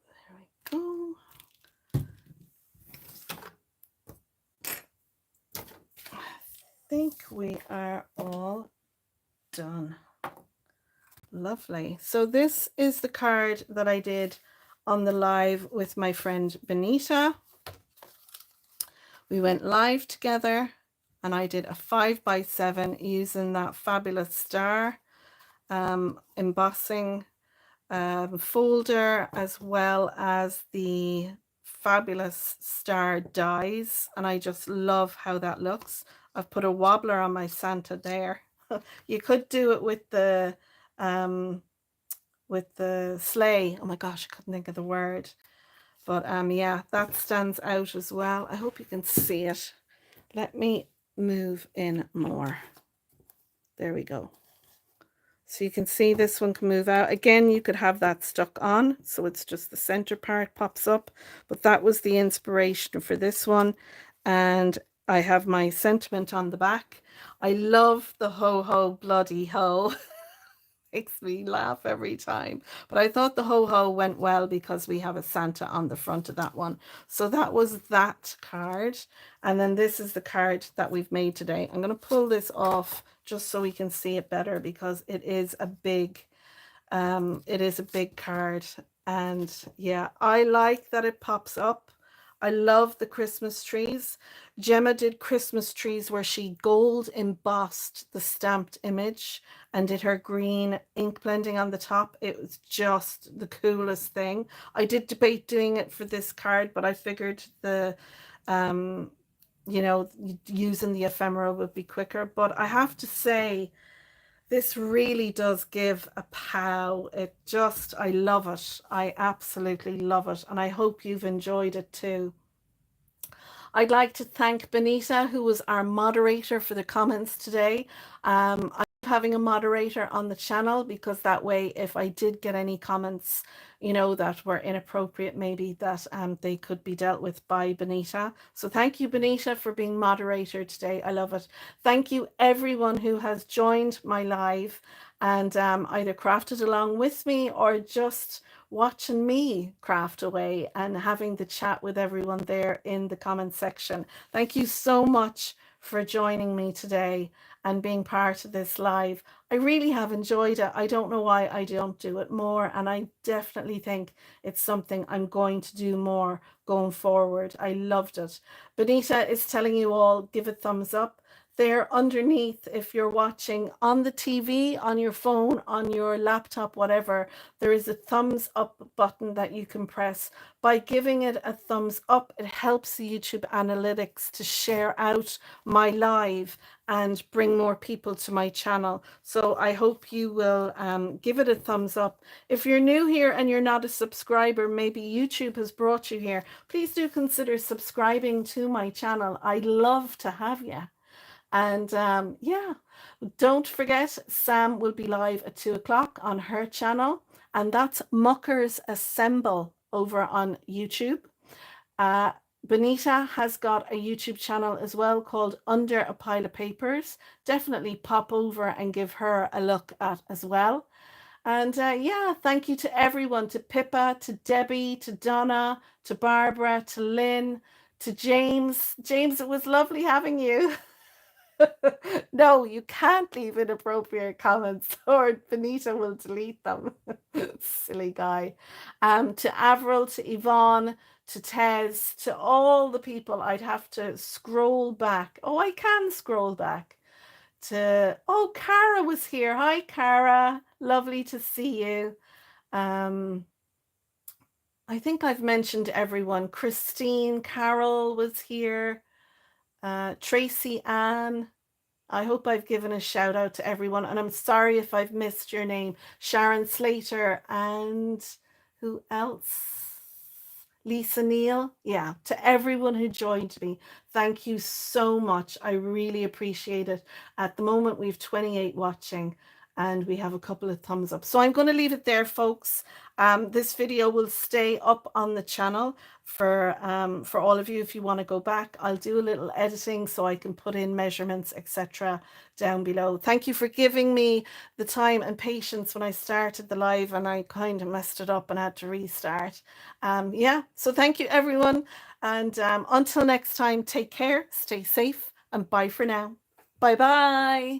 There we go. I think we are all done. Lovely. So this is the card that I did on the live with my friend Benita. We went live together and I did a 5x7 using that fabulous star embossing folder, as well as the fabulous star dies, and I just love how that looks. I've put a wobbler on my Santa there. You could do it with the sleigh. Oh my gosh, I couldn't think of the word. But yeah, that stands out as well. I hope you can see it. Let me move in more. There we go. So you can see this one can move out. Again, you could have that stuck on, so it's just the center part pops up. But that was the inspiration for this one. And I have my sentiment on the back. I love the ho ho bloody ho. Makes me laugh every time. But I thought the ho ho went well because we have a Santa on the front of that one. So that was that card. And then this is the card that we've made today. I'm going to pull this off just so we can see it better because it is a big card. And yeah, I like that it pops up. I love the Christmas trees. Gemma did Christmas trees where she gold embossed the stamped image and did her green ink blending on the top. It was just the coolest thing. I did debate doing it for this card, but I figured the, you know, using the ephemera would be quicker. But I have to say, this really does give a pow. It just, I love it. I absolutely love it. And I hope you've enjoyed it too. I'd like to thank Benita, who was our moderator for the comments today. I'm having a moderator on the channel because that way, if I did get any comments, you know, that were inappropriate, maybe that they could be dealt with by Benita. So thank you, Benita, for being moderator today. I love it. Thank you, everyone who has joined my live and either crafted along with me or just watching me craft away and having the chat with everyone there in the comment section. Thank you so much for joining me today and being part of this live. I really have enjoyed it. I don't know why I don't do it more, and I definitely think it's something I'm going to do more going forward. I loved it. Benita is telling you all, give a thumbs up. There underneath, if you're watching on the TV, on your phone, on your laptop, whatever, there is a thumbs up button that you can press. By giving it a thumbs up, it helps the YouTube analytics to share out my live and bring more people to my channel. So I hope you will give it a thumbs up. If you're new here and you're not a subscriber, maybe YouTube has brought you here, please do consider subscribing to my channel. I'd love to have you. And yeah, don't forget, Sam will be live at 2 o'clock on her channel, and that's Muckers Assemble over on YouTube. Benita has got a YouTube channel as well called Under a Pile of Papers. Definitely pop over and give her a look at as well. And yeah, thank you to everyone, to Pippa, to Debbie, to Donna, to Barbara, to Lynn, to James. James, it was lovely having you. No, you can't leave inappropriate comments or Benita will delete them. Silly guy. To Avril, to Yvonne, to Tez, to all the people, I'd have to scroll back. Oh, I can scroll back. Oh, Cara was here. Hi, Cara. Lovely to see you. I think I've mentioned everyone. Christine, Carol was here. Tracy Ann. I hope I've given a shout out to everyone, and I'm sorry if I've missed your name. Sharon Slater, and who else? Lisa Neal. Yeah, to everyone who joined me, thank you so much. I really appreciate it. At the moment, we have 28 watching and we have a couple of thumbs up. So I'm going to leave it there, folks. This video will stay up on the channel for all of you if you want to go back. I'll do a little editing so I can put in measurements, etc. down below. Thank you for giving me the time and patience when I started the live and I kind of messed it up and had to restart. Yeah, so thank you, everyone. And until next time, take care, stay safe, and bye for now. Bye-bye.